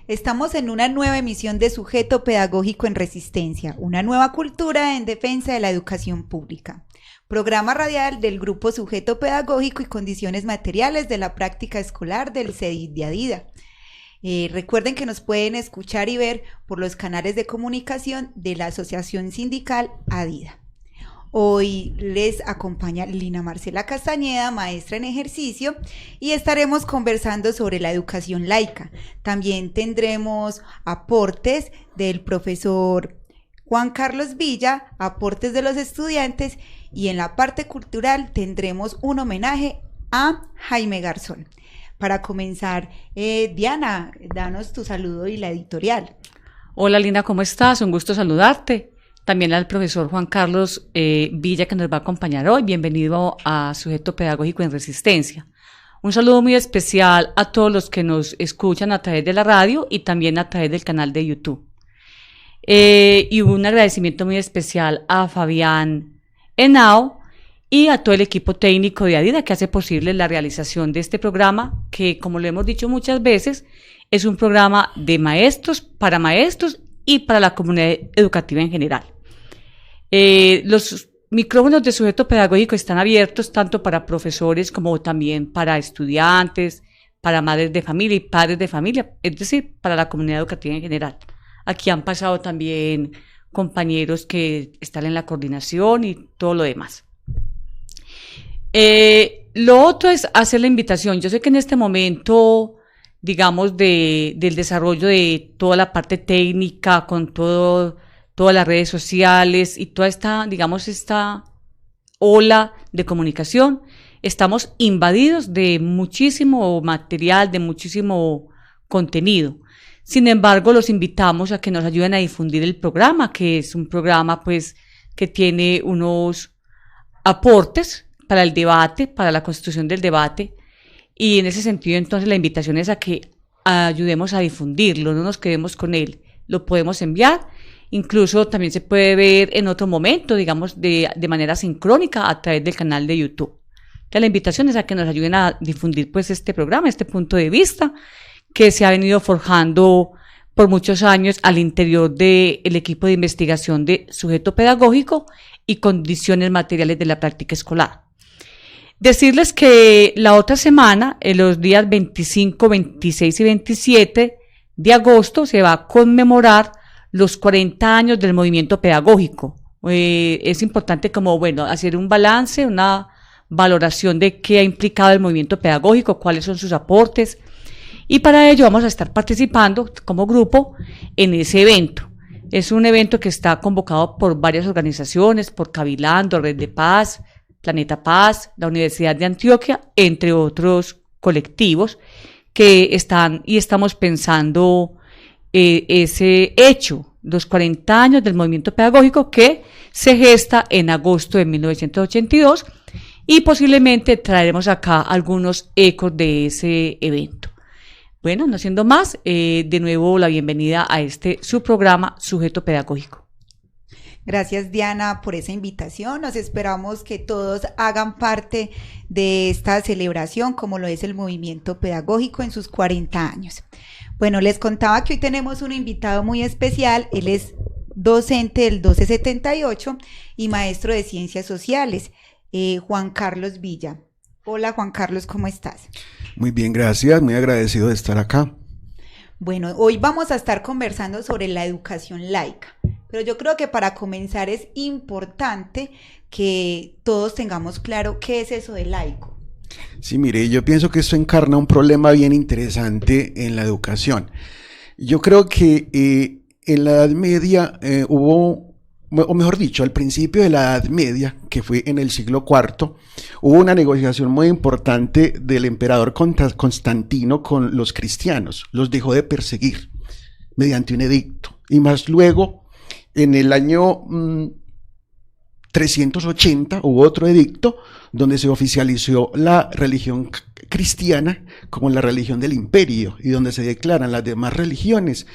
Estamos en una nueva emisión de Sujeto Pedagógico en Resistencia, una nueva cultura en defensa de la educación pública. Programa radial del Grupo Sujeto Pedagógico y Condiciones Materiales de la Práctica Escolar del CEDID de Adida. Recuerden que nos pueden escuchar y ver por los canales de comunicación de la Asociación Sindical Adida. Hoy les acompaña Lina Marcela Castañeda, maestra en ejercicio, y estaremos conversando sobre la educación laica. También tendremos aportes del profesor Juan Carlos Villa, aportes de los estudiantes, y en la parte cultural tendremos un homenaje a Jaime Garzón. Para comenzar, Diana, danos tu saludo y la editorial. Hola Lina, ¿cómo estás? Un gusto saludarte. También al profesor Juan Carlos Villa, que nos va a acompañar hoy. Bienvenido a Sujeto Pedagógico en Resistencia. Un saludo muy especial a todos los que nos escuchan a través de la radio y también a través del canal de YouTube. Y un agradecimiento muy especial a Fabián Henao y a todo el equipo técnico de Adida que hace posible la realización de este programa, que, como lo hemos dicho muchas veces, es un programa de maestros y para la comunidad educativa en general. Los micrófonos de Sujeto Pedagógico están abiertos tanto para profesores como también para estudiantes, para madres de familia y padres de familia, es decir, para la comunidad educativa en general. Aquí han pasado también compañeros que están en la coordinación y todo lo demás. Lo otro es hacer la invitación. Yo sé que en este momento, digamos, del desarrollo de toda la parte técnica, con todas las redes sociales y toda esta ola de comunicación, estamos invadidos de muchísimo material, de muchísimo contenido. Sin embargo, los invitamos a que nos ayuden a difundir el programa, que es un programa pues que tiene unos aportes para el debate, para la constitución del debate, y en ese sentido entonces la invitación es a que ayudemos a difundirlo, no nos quedemos con él, lo podemos enviar, incluso también se puede ver en otro momento, digamos de manera sincrónica a través del canal de YouTube. Entonces, la invitación es a que nos ayuden a difundir pues este programa, este punto de vista que se ha venido forjando por muchos años al interior del equipo de investigación de Sujeto Pedagógico y Condiciones Materiales de la Práctica Escolar. Decirles que la otra semana, en los días 25, 26 y 27 de agosto, se va a conmemorar los 40 años del movimiento pedagógico. Es importante hacer un balance, una valoración de qué ha implicado el movimiento pedagógico, cuáles son sus aportes, y para ello vamos a estar participando como grupo en ese evento. Es un evento que está convocado por varias organizaciones, por Cabilando, Red de Paz, Planeta Paz, la Universidad de Antioquia, entre otros colectivos que estamos pensando ese hecho, los 40 años del movimiento pedagógico que se gesta en agosto de 1982 y posiblemente traeremos acá algunos ecos de ese evento. Bueno, no siendo más, de nuevo la bienvenida a su programa Sujeto Pedagógico. Gracias, Diana, por esa invitación. Nos esperamos que todos hagan parte de esta celebración, como lo es el movimiento pedagógico en sus 40 años. Bueno, les contaba que hoy tenemos un invitado muy especial. Él es docente del 1278 y maestro de Ciencias Sociales, Juan Carlos Villa. Hola, Juan Carlos, ¿cómo estás? Muy bien, gracias. Muy agradecido de estar acá. Bueno, hoy vamos a estar conversando sobre la educación laica, pero yo creo que para comenzar es importante que todos tengamos claro qué es eso de laico. Sí, mire, yo pienso que esto encarna un problema bien interesante en la educación. Yo creo que en la Edad Media al principio de la Edad Media, que fue en el siglo IV, hubo una negociación muy importante del emperador Constantino con los cristianos. Los dejó de perseguir mediante un edicto. Y más luego, en el año 380, hubo otro edicto donde se oficializó la religión cristiana como la religión del imperio y donde se declaran las demás religiones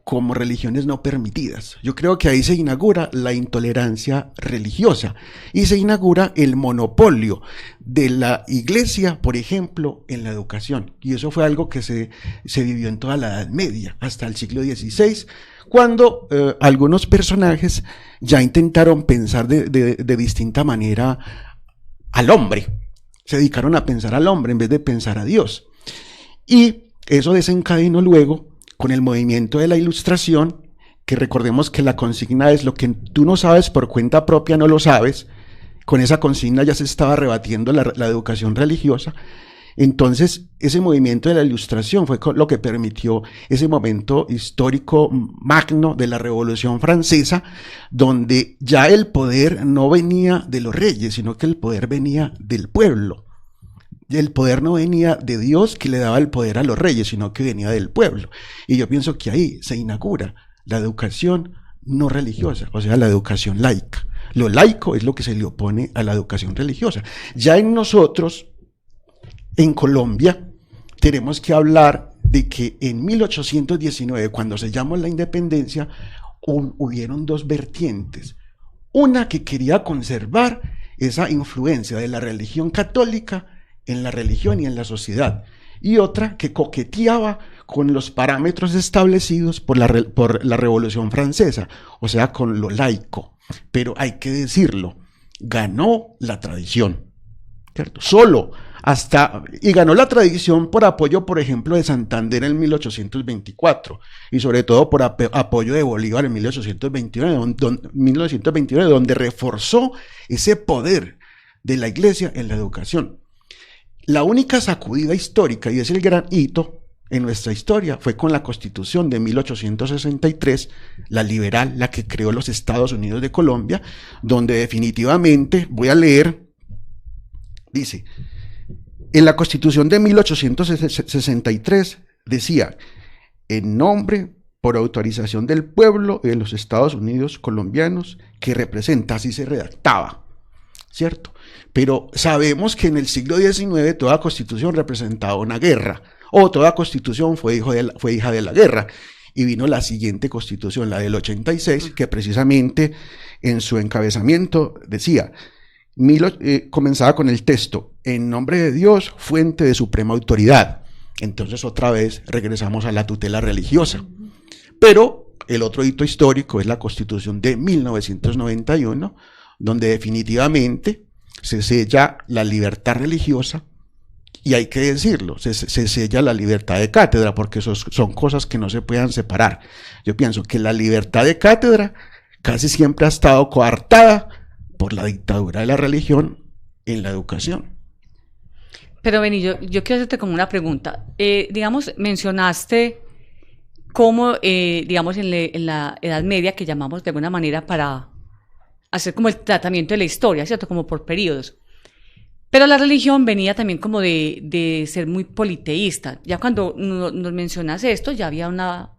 como religiones no permitidas. Yo creo que ahí se inaugura la intolerancia religiosa y se inaugura el monopolio de la iglesia, por ejemplo, en la educación. Y eso fue algo que se vivió en toda la Edad Media, hasta el siglo XVI, cuando algunos personajes ya intentaron pensar de distinta manera al hombre. Se dedicaron a pensar al hombre en vez de pensar a Dios. Y eso desencadenó luego con el movimiento de la Ilustración, que recordemos que la consigna es: lo que tú no sabes por cuenta propia no lo sabes. Con esa consigna ya se estaba rebatiendo la educación religiosa. Entonces, ese movimiento de la Ilustración fue lo que permitió ese momento histórico magno de la Revolución Francesa, donde ya el poder no venía de los reyes, sino que el poder venía del pueblo. El poder no venía de Dios, que le daba el poder a los reyes, sino que venía del pueblo. Y yo pienso que ahí se inaugura la educación no religiosa, o sea, la educación laica. Lo laico es lo que se le opone a la educación religiosa. Ya en nosotros, en Colombia, tenemos que hablar de que en 1819, cuando sellamos la independencia, hubieron dos vertientes. Una que quería conservar esa influencia de la religión católica en la religión y en la sociedad, y otra que coqueteaba con los parámetros establecidos por la Revolución Francesa, o sea, con lo laico. Pero hay que decirlo, ganó la tradición, ¿cierto? Y ganó la tradición por apoyo, por ejemplo, de Santander en 1824, y sobre todo por apoyo de Bolívar en 1929, donde reforzó ese poder de la iglesia en la educación. La única sacudida histórica, y es el gran hito en nuestra historia, fue con la Constitución de 1863, la liberal, la que creó los Estados Unidos de Colombia, donde definitivamente, voy a leer, dice: en la Constitución de 1863 decía: en nombre, por autorización del pueblo de los Estados Unidos colombianos, que representa, así se redactaba, ¿cierto? Pero sabemos que en el siglo XIX toda constitución representaba una guerra, o toda constitución fue hija de la guerra, y vino la siguiente constitución, la del 86, que precisamente en su encabezamiento decía, comenzaba con el texto: en nombre de Dios, fuente de suprema autoridad. Entonces otra vez regresamos a la tutela religiosa. Pero el otro hito histórico es la Constitución de 1991, donde definitivamente se sella la libertad religiosa, y hay que decirlo, se sella la libertad de cátedra, porque son cosas que no se puedan separar. Yo pienso que la libertad de cátedra casi siempre ha estado coartada por la dictadura de la religión en la educación. Pero Beni, yo quiero hacerte como una pregunta. Digamos, mencionaste cómo, digamos, en la Edad Media, que llamamos de alguna manera para hacer como el tratamiento de la historia, ¿cierto? Como por periodos. Pero la religión venía también como de ser muy politeísta. Ya cuando nos mencionas esto, ya había una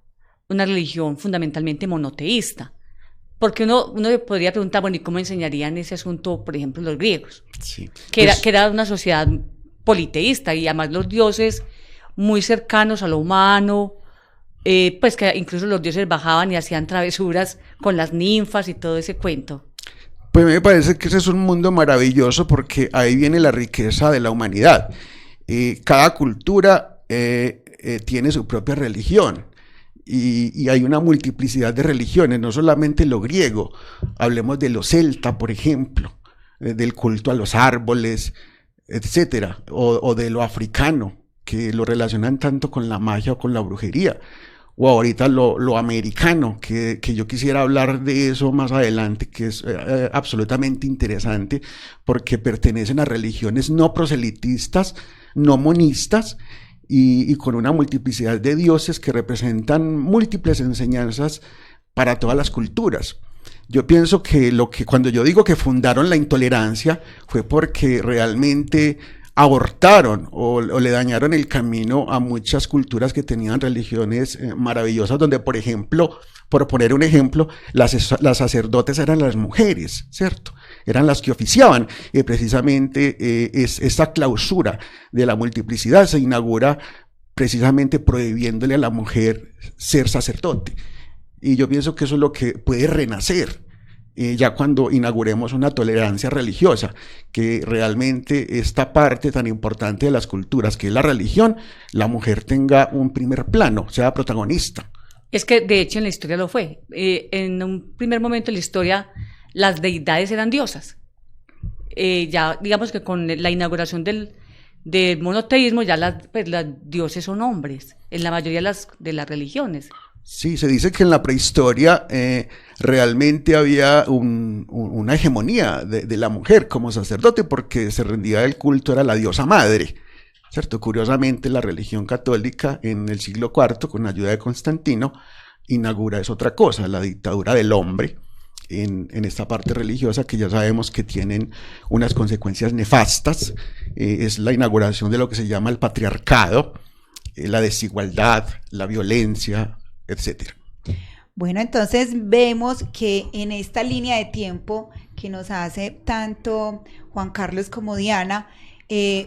religión fundamentalmente monoteísta. Porque uno podría preguntar, bueno, ¿y cómo enseñarían ese asunto, por ejemplo, los griegos? Sí. Que era una sociedad politeísta, y además los dioses muy cercanos a lo humano, pues que incluso los dioses bajaban y hacían travesuras con las ninfas y todo ese cuento. Pues me parece que ese es un mundo maravilloso, porque ahí viene la riqueza de la humanidad. Cada cultura tiene su propia religión, y hay una multiplicidad de religiones, no solamente lo griego. Hablemos de lo celta, por ejemplo, del culto a los árboles, etcétera, o de lo africano, que lo relacionan tanto con la magia o con la brujería, o ahorita lo americano, que yo quisiera hablar de eso más adelante, que es absolutamente interesante, porque pertenecen a religiones no proselitistas, no monistas, y con una multiplicidad de dioses que representan múltiples enseñanzas para todas las culturas. Yo pienso que cuando yo digo que fundaron la intolerancia, fue porque realmente abortaron o le dañaron el camino a muchas culturas que tenían religiones maravillosas, donde, por ejemplo, por poner un ejemplo, las sacerdotes eran las mujeres, ¿cierto? Eran las que oficiaban, y precisamente esta clausura de la multiplicidad se inaugura precisamente prohibiéndole a la mujer ser sacerdote. Y yo pienso que eso es lo que puede renacer ya cuando inauguremos una tolerancia religiosa, que realmente esta parte tan importante de las culturas, que es la religión, la mujer tenga un primer plano, sea protagonista. Es que de hecho en la historia lo fue. En un primer momento en la historia las deidades eran diosas. Ya digamos que con la inauguración del monoteísmo ya las dioses son hombres en la mayoría de las religiones. Sí, se dice que en la prehistoria realmente había una hegemonía de la mujer como sacerdote, porque se rendía el culto, era la diosa madre, ¿cierto? Curiosamente, la religión católica en el siglo IV, con ayuda de Constantino, inaugura es otra cosa, la dictadura del hombre en esta parte religiosa, que ya sabemos que tienen unas consecuencias nefastas. Es la inauguración de lo que se llama el patriarcado, la desigualdad, la violencia, etcétera. Bueno, entonces vemos que en esta línea de tiempo que nos hace tanto Juan Carlos como Diana,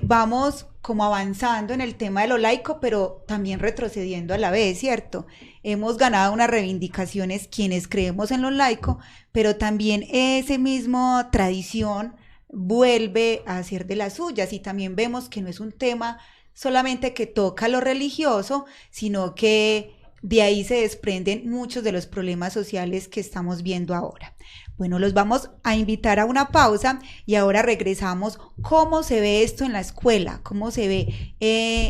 vamos como avanzando en el tema de lo laico, pero también retrocediendo a la vez, ¿cierto? Hemos ganado unas reivindicaciones quienes creemos en lo laico, pero también esa misma tradición vuelve a ser de las suyas, y también vemos que no es un tema solamente que toca lo religioso, sino que de ahí se desprenden muchos de los problemas sociales que estamos viendo ahora. Bueno, los vamos a invitar a una pausa y ahora regresamos. ¿Cómo se ve esto en la escuela? ¿Cómo se ve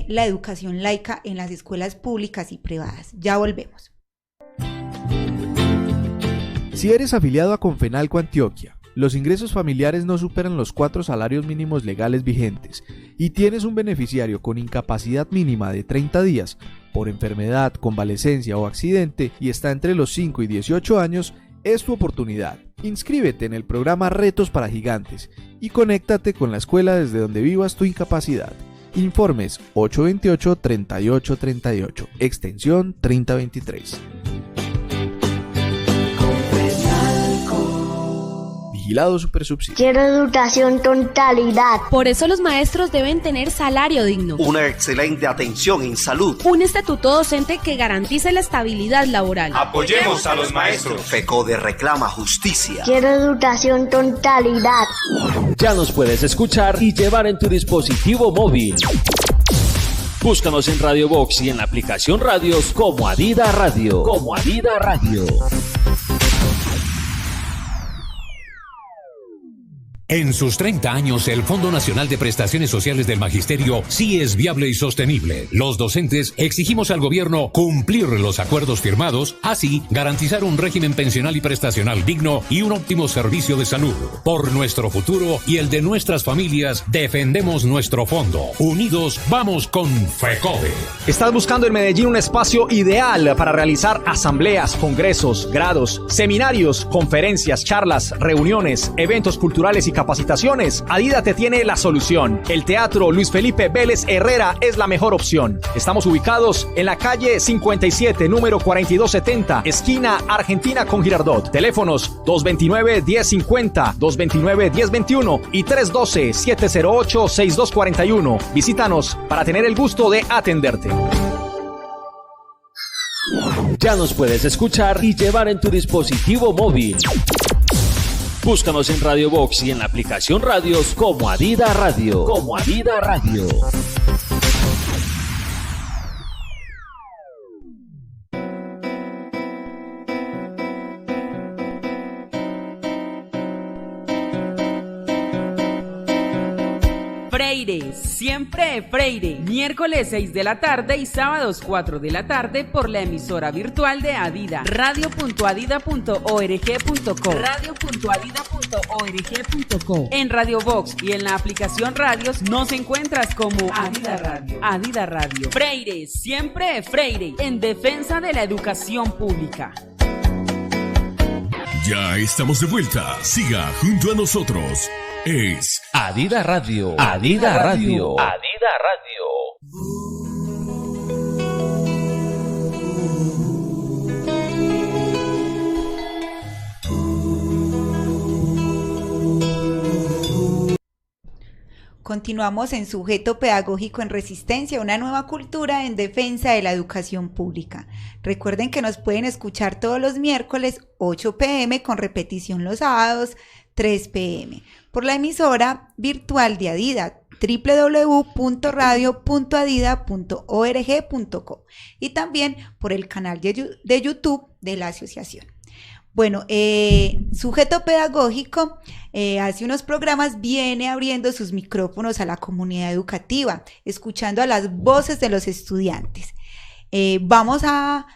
la educación laica en las escuelas públicas y privadas? Ya volvemos. Si eres afiliado a Confenalco Antioquia, los ingresos familiares no superan los 4 salarios mínimos legales vigentes y tienes un beneficiario con incapacidad mínima de 30 días por enfermedad, convalecencia o accidente y está entre los 5 y 18 años, es tu oportunidad. Inscríbete en el programa Retos para Gigantes y conéctate con la escuela desde donde vivas tu incapacidad. Informes 828-3838, extensión 3023. Vigilado Supersubsidio. Quiero educación con calidad. Por eso los maestros deben tener salario digno, una excelente atención en salud, un estatuto docente que garantice la estabilidad laboral. Apoyemos a los maestros. FECODE reclama justicia. Quiero educación con calidad. Ya nos puedes escuchar y llevar en tu dispositivo móvil. Búscanos en Radio Box y en la aplicación Radios como Adida Radio. En sus 30 años, el Fondo Nacional de Prestaciones Sociales del Magisterio sí es viable y sostenible. Los docentes exigimos al gobierno cumplir los acuerdos firmados, así garantizar un régimen pensional y prestacional digno y un óptimo servicio de salud. Por nuestro futuro y el de nuestras familias, defendemos nuestro fondo. Unidos, vamos con FECODE. ¿Estás buscando en Medellín un espacio ideal para realizar asambleas, congresos, grados, seminarios, conferencias, charlas, reuniones, eventos culturales y capacitaciones? Adida te tiene la solución. El Teatro Luis Felipe Vélez Herrera es la mejor opción. Estamos ubicados en la calle 57, número 4270, esquina Argentina con Girardot. Teléfonos 229-1050, 229-1021 y 312-708-6241. Visítanos para tener el gusto de atenderte. Ya nos puedes escuchar y llevar en tu dispositivo móvil. Búscanos en Radio Box y en la aplicación Radios como Adida Radio. Freire, siempre Freire, miércoles 6 de la tarde y sábados 4 de la tarde por la emisora virtual de Adida, radio.adida.org.co. En Radio Box y en la aplicación Radios nos encuentras como Adida Radio. Freire, siempre Freire, en defensa de la educación pública. Ya estamos de vuelta. Siga junto a nosotros. Es Adida Radio. Continuamos en Sujeto Pedagógico en Resistencia, una nueva cultura en defensa de la educación pública. Recuerden que nos pueden escuchar todos los miércoles 8 p.m. con repetición los sábados 3 p.m. por la emisora virtual de Adida, www.radio.adida.org.co, y también por el canal de YouTube de la asociación. Bueno, Sujeto Pedagógico hace unos programas viene abriendo sus micrófonos a la comunidad educativa, escuchando a las voces de los estudiantes. Indagamos a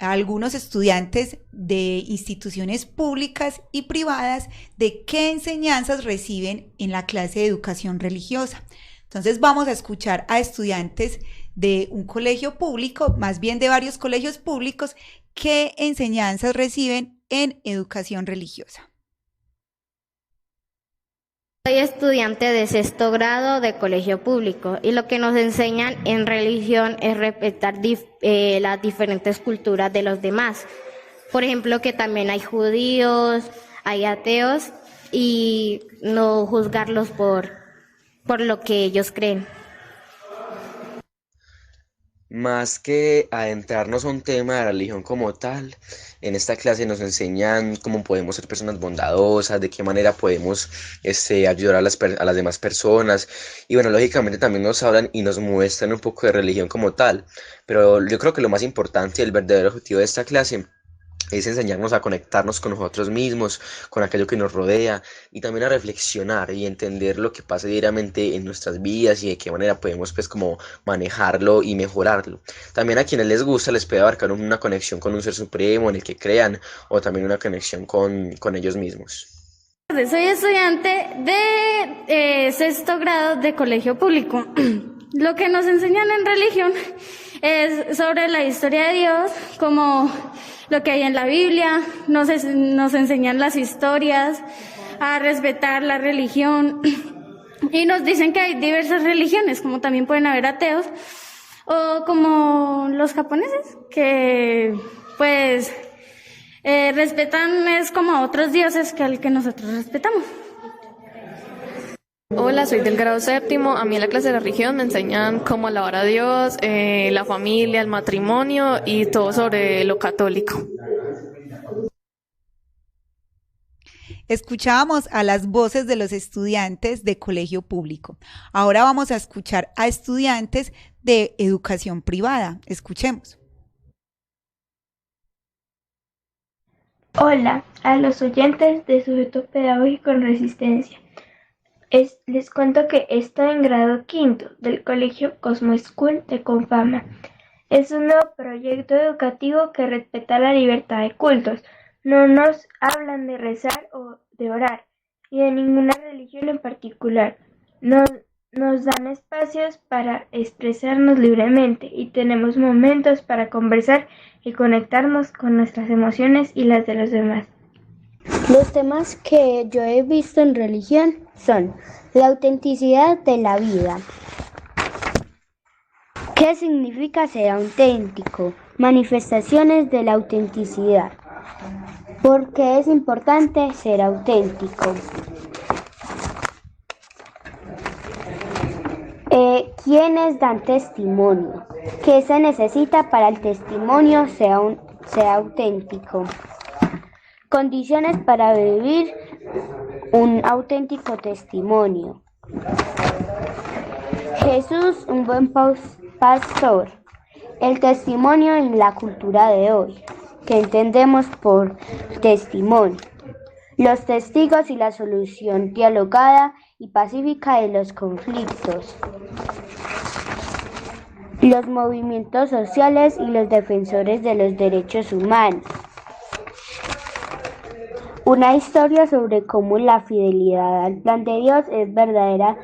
algunos estudiantes de instituciones públicas y privadas de qué enseñanzas reciben en la clase de educación religiosa. Entonces vamos a escuchar a estudiantes de un colegio público, más bien de varios colegios públicos, qué enseñanzas reciben en educación religiosa. Soy estudiante de 6º grado de colegio público y lo que nos enseñan en religión es respetar las diferentes culturas de los demás. Por ejemplo, que también hay judíos, hay ateos y no juzgarlos por lo que ellos creen. Más que adentrarnos a un tema de religión como tal, en esta clase nos enseñan cómo podemos ser personas bondadosas, de qué manera podemos ayudar a las demás personas, y bueno, lógicamente también nos hablan y nos muestran un poco de religión como tal, pero yo creo que lo más importante y el verdadero objetivo de esta clase es enseñarnos a conectarnos con nosotros mismos, con aquello que nos rodea, y también a reflexionar y entender lo que pasa diariamente en nuestras vidas y de qué manera podemos como manejarlo y mejorarlo. También a quienes les gusta les puede abarcar una conexión con un ser supremo en el que crean, o también una conexión con ellos mismos. Soy estudiante de 6º grado de colegio público. Lo que nos enseñan en religión es sobre la historia de Dios, como lo que hay en la Biblia, nos enseñan las historias, a respetar la religión, y nos dicen que hay diversas religiones, como también pueden haber ateos, o como los japoneses, que pues respetan es como a otros dioses que al que nosotros respetamos. Hola, soy del grado 7º. A mí en la clase de religión me enseñan cómo alabar a Dios, la familia, el matrimonio y todo sobre lo católico. Escuchábamos a las voces de los estudiantes de colegio público. Ahora vamos a escuchar a estudiantes de educación privada. Escuchemos. Hola a los oyentes de Sujeto Pedagógico en Resistencia. Les cuento que estoy en grado 5º del colegio Cosmo School de Confama. Es un nuevo proyecto educativo que respeta la libertad de cultos. No nos hablan de rezar o de orar y de ninguna religión en particular. Nos dan espacios para expresarnos libremente y tenemos momentos para conversar y conectarnos con nuestras emociones y las de los demás. Los temas que yo he visto en religión son la autenticidad de la vida. ¿Qué significa ser auténtico? Manifestaciones de la autenticidad. ¿Por qué es importante ser auténtico? ¿Quiénes dan testimonio? ¿Qué se necesita para el testimonio sea auténtico? Condiciones para vivir un auténtico testimonio. Jesús, un buen pastor. El testimonio en la cultura de hoy. ¿Qué entendemos por testimonio? Los testigos y la solución dialogada y pacífica de los conflictos. Los movimientos sociales y los defensores de los derechos humanos. Una historia sobre cómo la fidelidad al plan de Dios es verdadera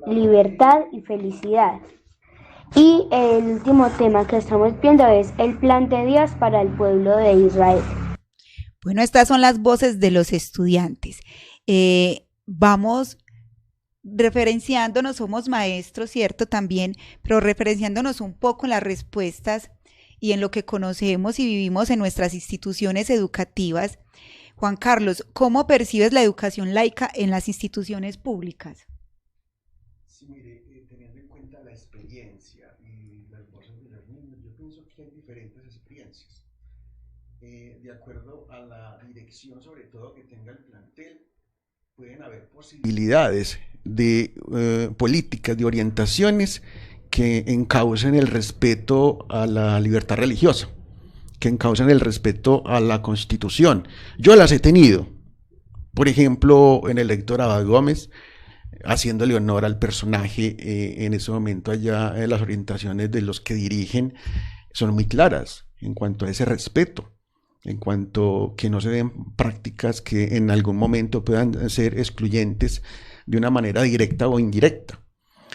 libertad y felicidad. Y el último tema que estamos viendo es el plan de Dios para el pueblo de Israel. Bueno, estas son las voces de los estudiantes. Vamos referenciándonos, somos maestros, ¿cierto? También, pero referenciándonos un poco en las respuestas y en lo que conocemos y vivimos en nuestras instituciones educativas. Juan Carlos, ¿cómo percibes la educación laica en las instituciones públicas? Sí, mire, teniendo en cuenta la experiencia y las voces de los niños, yo pienso que hay diferentes experiencias. De acuerdo a la dirección, sobre todo, que tenga el plantel, pueden haber posibilidades de políticas, de orientaciones que encaucen el respeto a la libertad religiosa, que encaucen el respeto a la Constitución. Yo las he tenido, por ejemplo, en el Héctor Abad Gómez, haciéndole honor al personaje, en ese momento allá las orientaciones de los que dirigen son muy claras en cuanto a ese respeto, en cuanto que no se den prácticas que en algún momento puedan ser excluyentes de una manera directa o indirecta.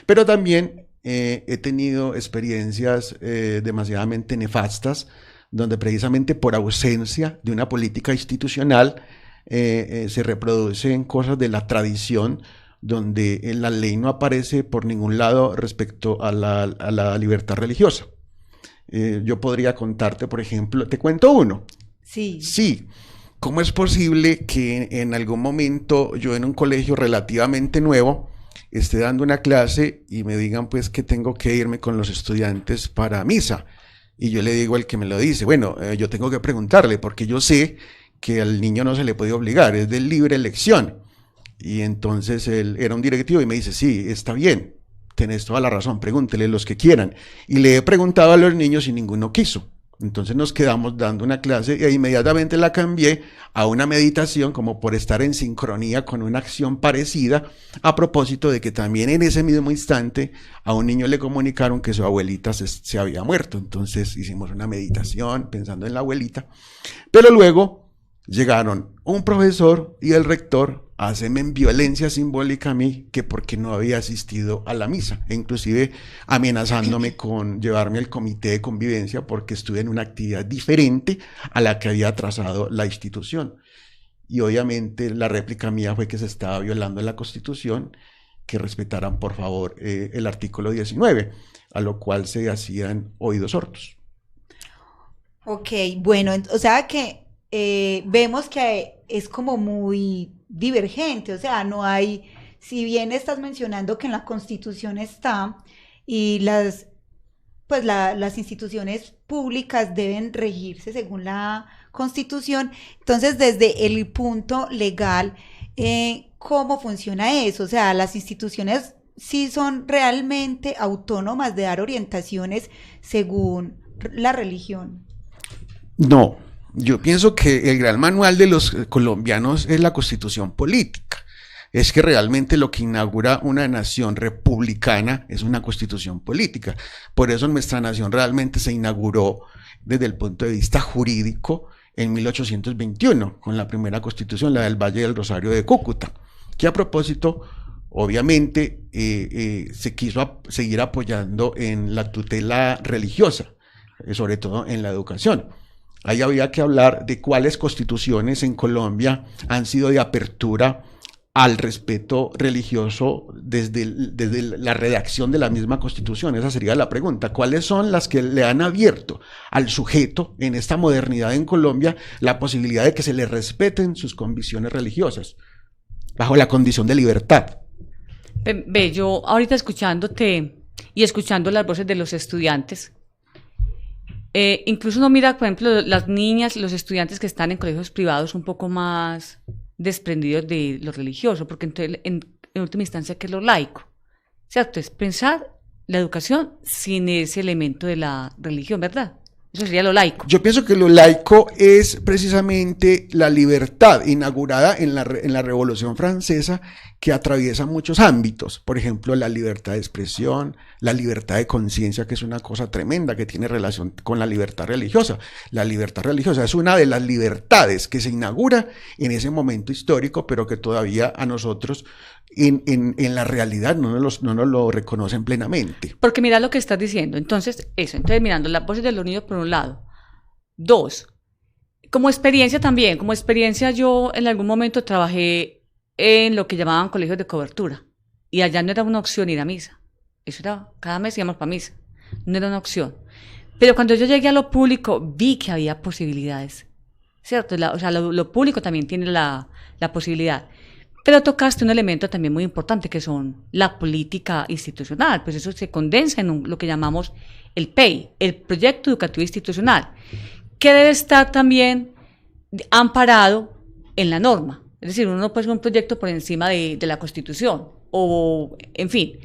Pero también he tenido experiencias demasiadamente nefastas, donde precisamente por ausencia de una política institucional se reproducen cosas de la tradición, donde en la ley no aparece por ningún lado respecto a la libertad religiosa. Yo podría contarte, por ejemplo, te cuento uno. Sí. Sí. ¿Cómo es posible que en algún momento yo en un colegio relativamente nuevo esté dando una clase y me digan pues que tengo que irme con los estudiantes para misa? Y yo le digo al que me lo dice, bueno, yo tengo que preguntarle porque yo sé que al niño no se le puede obligar, es de libre elección. Y entonces él era un directivo y me dice, sí, está bien, tenés toda la razón, pregúntele los que quieran. Y le he preguntado a los niños y ninguno quiso. Entonces nos quedamos dando una clase e inmediatamente la cambié a una meditación, como por estar en sincronía con una acción parecida, a propósito de que también en ese mismo instante a un niño le comunicaron que su abuelita se había muerto. Entonces hicimos una meditación pensando en la abuelita, pero luego llegaron un profesor y el rector a hacerme en violencia simbólica a mí, que porque no había asistido a la misa, e inclusive amenazándome con llevarme al comité de convivencia porque estuve en una actividad diferente a la que había trazado la institución. Y obviamente la réplica mía fue que se estaba violando la Constitución, que respetaran por favor el artículo 19, a lo cual se hacían oídos sordos. Ok, bueno, o sea que vemos que es como muy divergente, o sea, no hay, si bien estás mencionando que en la Constitución está y las instituciones públicas deben regirse según la Constitución, entonces desde el punto legal, ¿cómo funciona eso? O sea, las instituciones sí son realmente autónomas de dar orientaciones según la religión. No. Yo pienso que el gran manual de los colombianos es la Constitución política. Es que realmente lo que inaugura una nación republicana es una Constitución política. Por eso nuestra nación realmente se inauguró desde el punto de vista jurídico en 1821, con la primera Constitución, la del Valle del Rosario de Cúcuta, que a propósito, obviamente, se quiso seguir apoyando en la tutela religiosa, sobre todo en la educación. Ahí había que hablar de cuáles constituciones en Colombia han sido de apertura al respeto religioso desde la redacción de la misma Constitución. Esa sería la pregunta. ¿Cuáles son las que le han abierto al sujeto en esta modernidad en Colombia la posibilidad de que se le respeten sus convicciones religiosas bajo la condición de libertad? Ve, yo ahorita escuchándote y escuchando las voces de los estudiantes, incluso uno mira, por ejemplo, las niñas, los estudiantes que están en colegios privados un poco más desprendidos de lo religioso, porque entonces, en última instancia, ¿qué es lo laico? ¿Cierto? Es pensar la educación sin ese elemento de la religión, ¿verdad? Eso sería lo laico. Yo pienso que lo laico es precisamente la libertad inaugurada en la Revolución Francesa, que atraviesa muchos ámbitos. Por ejemplo, la libertad de expresión, la libertad de conciencia, que es una cosa tremenda que tiene relación con la libertad religiosa. La libertad religiosa es una de las libertades que se inaugura en ese momento histórico, pero que todavía a nosotros en la realidad no nos lo reconocen plenamente. Porque mira lo que estás diciendo. Entonces, mirando las voces de los niños por un lado. Dos, como experiencia también, yo en algún momento trabajé en lo que llamaban colegios de cobertura. Y allá no era una opción ir a misa. Eso era, cada mes íbamos para misa. No era una opción. Pero cuando yo llegué a lo público, vi que había posibilidades. ¿Cierto? Lo público también tiene la posibilidad. Pero tocaste un elemento también muy importante que son la política institucional, pues eso se condensa en lo que llamamos el PEI, el Proyecto Educativo Institucional, que debe estar también amparado en la norma. Es decir, uno no puede hacer un proyecto por encima de la Constitución, o en fin.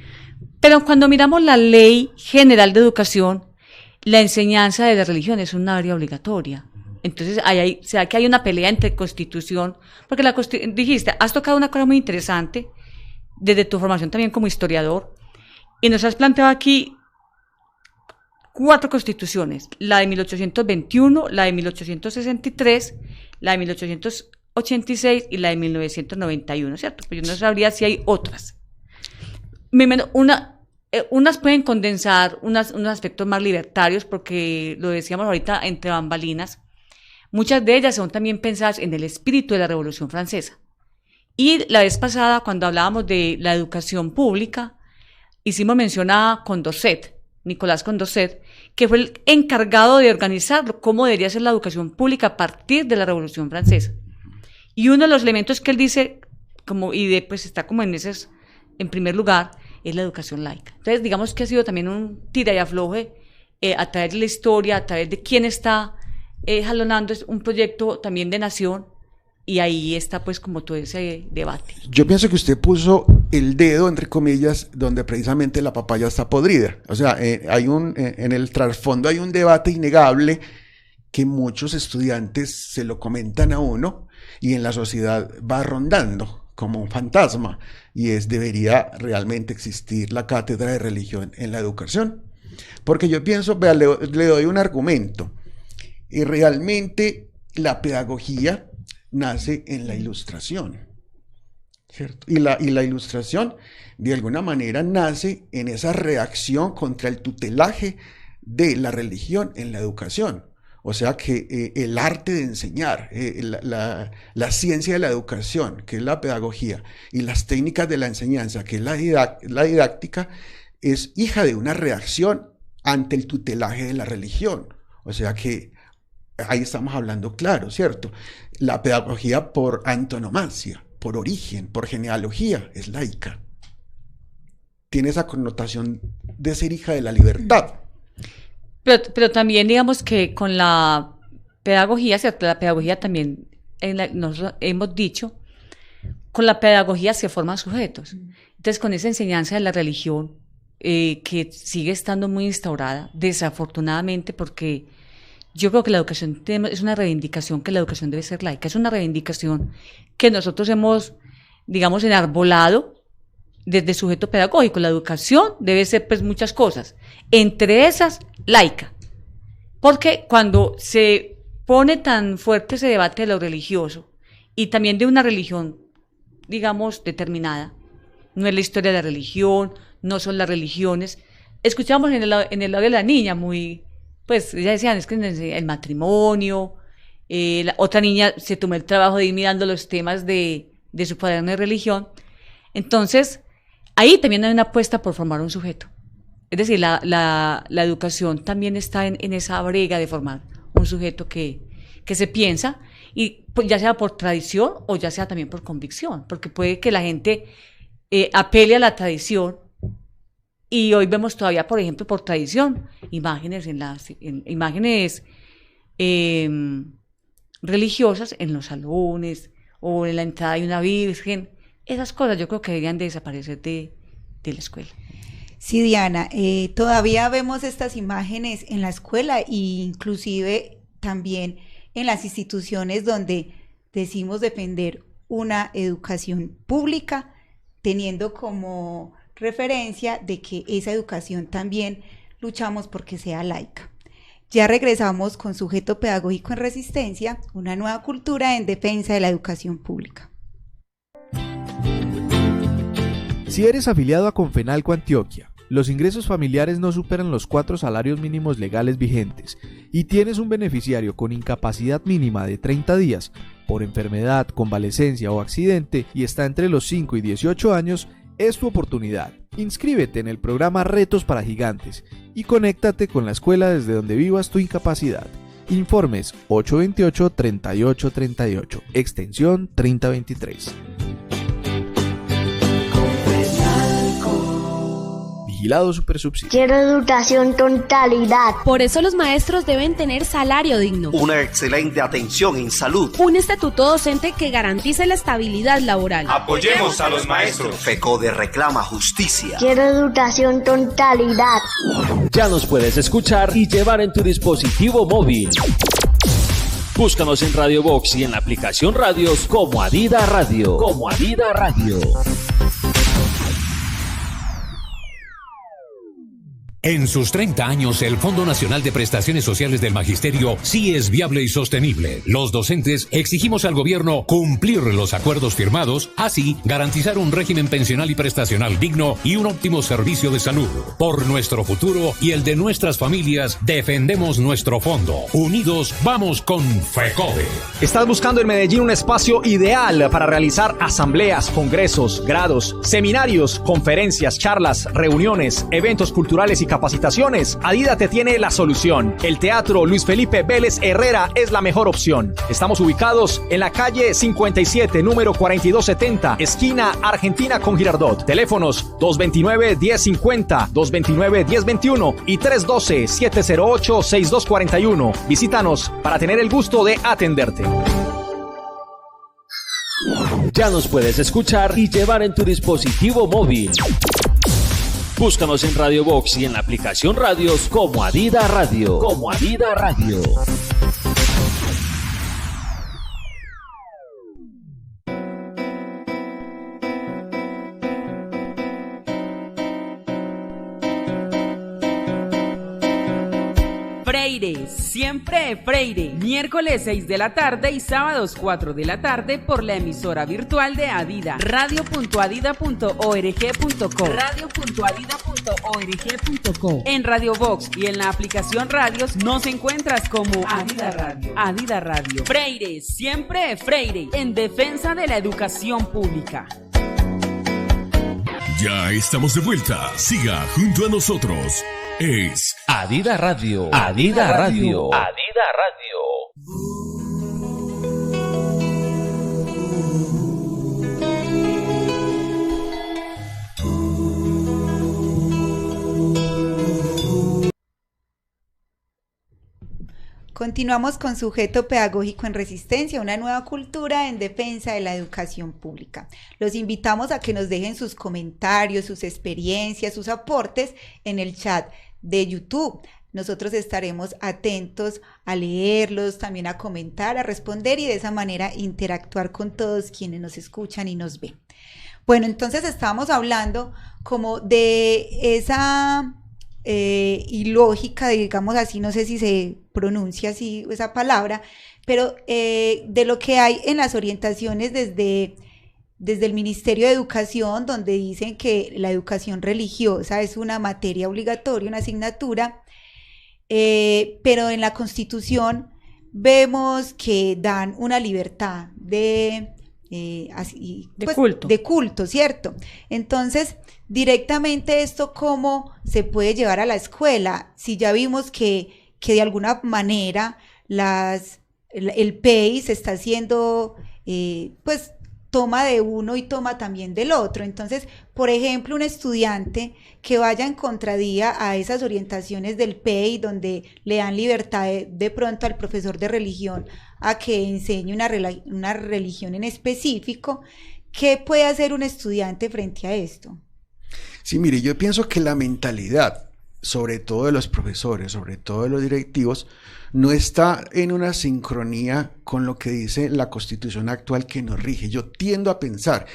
Pero cuando miramos la Ley General de Educación, la enseñanza de la religión es un área obligatoria. Entonces, será que hay una pelea entre Constitución, porque dijiste, has tocado una cosa muy interesante, desde tu formación también como historiador, y nos has planteado aquí 4 constituciones, la de 1821, la de 1863, la de 1886 y la de 1991, ¿cierto? Pues yo no sabría si hay otras. Unas pueden condensar unos aspectos más libertarios, porque lo decíamos ahorita entre bambalinas, muchas de ellas son también pensadas en el espíritu de la Revolución Francesa. Y la vez pasada, cuando hablábamos de la educación pública, hicimos mención a Condorcet, Nicolás Condorcet, que fue el encargado de organizar cómo debería ser la educación pública a partir de la Revolución Francesa. Y uno de los elementos que él dice, pues está como en primer lugar, es la educación laica. Entonces, digamos que ha sido también un tira y afloje a través de la historia, a través de quién está jalonando un proyecto también de nación, y ahí está pues como todo ese debate. Yo pienso que usted puso el dedo, entre comillas, donde precisamente la papaya está podrida. O sea, en el trasfondo hay un debate innegable que muchos estudiantes se lo comentan a uno y en la sociedad va rondando como un fantasma, y debería realmente existir la cátedra de religión en la educación. Porque yo pienso, vea, le doy un argumento, y realmente la pedagogía nace en la ilustración, ¿cierto? Y la ilustración, de alguna manera, nace en esa reacción contra el tutelaje de la religión en la educación. O sea que el arte de enseñar, la ciencia de la educación, que es la pedagogía, y las técnicas de la enseñanza, que es la didáctica, es hija de una reacción ante el tutelaje de la religión. O sea que ahí estamos hablando claro, ¿cierto? La pedagogía por antonomasia, por origen, por genealogía, es laica. Tiene esa connotación de ser hija de la libertad. Pero también digamos que con la pedagogía, ¿cierto? La pedagogía también, nosotros hemos dicho, con la pedagogía se forman sujetos. Entonces, con esa enseñanza de la religión, que sigue estando muy instaurada, desafortunadamente, porque yo creo que la educación es una reivindicación, que la educación debe ser laica, es una reivindicación que nosotros hemos, digamos, enarbolado desde sujeto pedagógico. La educación debe ser pues muchas cosas, entre esas laica, porque cuando se pone tan fuerte ese debate de lo religioso y también de una religión, digamos, determinada, no es la historia de la religión, no son las religiones. Escuchamos en el lado de la niña muy, pues ya decían, es que el matrimonio, la otra niña se tomó el trabajo de ir mirando los temas de su cuaderno de religión. Entonces, ahí también hay una apuesta por formar un sujeto. Es decir, la educación también está en esa brega de formar un sujeto que se piensa, y pues, ya sea por tradición o ya sea también por convicción, porque puede que la gente apele a la tradición, y hoy vemos todavía, por ejemplo, por tradición, imágenes imágenes religiosas en los salones, o en la entrada hay una virgen. Esas cosas yo creo que deberían de desaparecer de la escuela. Sí, Diana, todavía vemos estas imágenes en la escuela, e inclusive también en las instituciones donde decimos defender una educación pública, teniendo como referencia de que esa educación también luchamos porque sea laica. Ya regresamos con Sujeto Pedagógico en Resistencia, una nueva cultura en defensa de la educación pública. Si eres afiliado a Confenalco Antioquia, los ingresos familiares no superan los 4 salarios mínimos legales vigentes y tienes un beneficiario con incapacidad mínima de 30 días por enfermedad, convalecencia o accidente y está entre los 5 y 18 años, es tu oportunidad. Inscríbete en el programa Retos para Gigantes y conéctate con la escuela desde donde vivas tu incapacidad. Informes 828-3838, extensión 3023. Vigilado Supersubsidio. Quiero educación con calidad. Por eso los maestros deben tener salario digno. Una excelente atención en salud. Un estatuto docente que garantice la estabilidad laboral. Apoyemos a los maestros. FECODE reclama justicia. Quiero educación con calidad. Ya nos puedes escuchar y llevar en tu dispositivo móvil. Búscanos en Radio Box y en la aplicación Radios como Adida Radio. En sus 30 años, el Fondo Nacional de Prestaciones Sociales del Magisterio sí es viable y sostenible. Los docentes exigimos al gobierno cumplir los acuerdos firmados, así garantizar un régimen pensional y prestacional digno y un óptimo servicio de salud. Por nuestro futuro y el de nuestras familias, defendemos nuestro fondo. Unidos, vamos con FECODE. ¿Estás buscando en Medellín un espacio ideal para realizar asambleas, congresos, grados, seminarios, conferencias, charlas, reuniones, eventos culturales y capacitaciones? Adida te tiene la solución. El Teatro Luis Felipe Vélez Herrera es la mejor opción. Estamos ubicados en la calle 57, número 4270, esquina Argentina con Girardot. Teléfonos 229-1050, 229-1021 y 312-708-6241. Visítanos para tener el gusto de atenderte. Ya nos puedes escuchar y llevar en tu dispositivo móvil. Búscanos en Radio Box y en la aplicación Radios como Adida Radio. Freire, siempre Freire. Miércoles 6 de la tarde y sábados 4 de la tarde por la emisora virtual de Adida. Radio.adida.org.co. Radio.adida.org.co. En Radio Box y en la aplicación Radios nos encuentras como Adida Radio. Adida Radio. Freire, siempre Freire. En defensa de la educación pública. Ya estamos de vuelta. Siga junto a nosotros. Es Adida Radio. Adida Radio. Continuamos con Sujeto Pedagógico en Resistencia, una nueva cultura en defensa de la educación pública. Los invitamos a que nos dejen sus comentarios, sus experiencias, sus aportes en el chat de YouTube. Nosotros estaremos atentos a leerlos, también a comentar, a responder y de esa manera interactuar con todos quienes nos escuchan y nos ven. Bueno, entonces estábamos hablando como de esa ilógica, digamos así, no sé si se pronuncia así esa palabra, pero de lo que hay en las orientaciones desde el Ministerio de Educación, donde dicen que la educación religiosa es una materia obligatoria, una asignatura, pero en la Constitución vemos que dan una libertad de culto, ¿cierto? Entonces, directamente esto, ¿cómo se puede llevar a la escuela? Si ya vimos que de alguna manera el PEI se está haciendo, pues, toma de uno y toma también del otro. Entonces, por ejemplo, un estudiante que vaya en contradía a esas orientaciones del PEI, donde le dan libertad de pronto al profesor de religión a que enseñe una religión en específico, ¿qué puede hacer un estudiante frente a esto? Sí, mire, yo pienso que la mentalidad, sobre todo de los profesores, sobre todo de los directivos, no está en una sincronía con lo que dice la Constitución actual que nos rige. Yo tiendo a pensar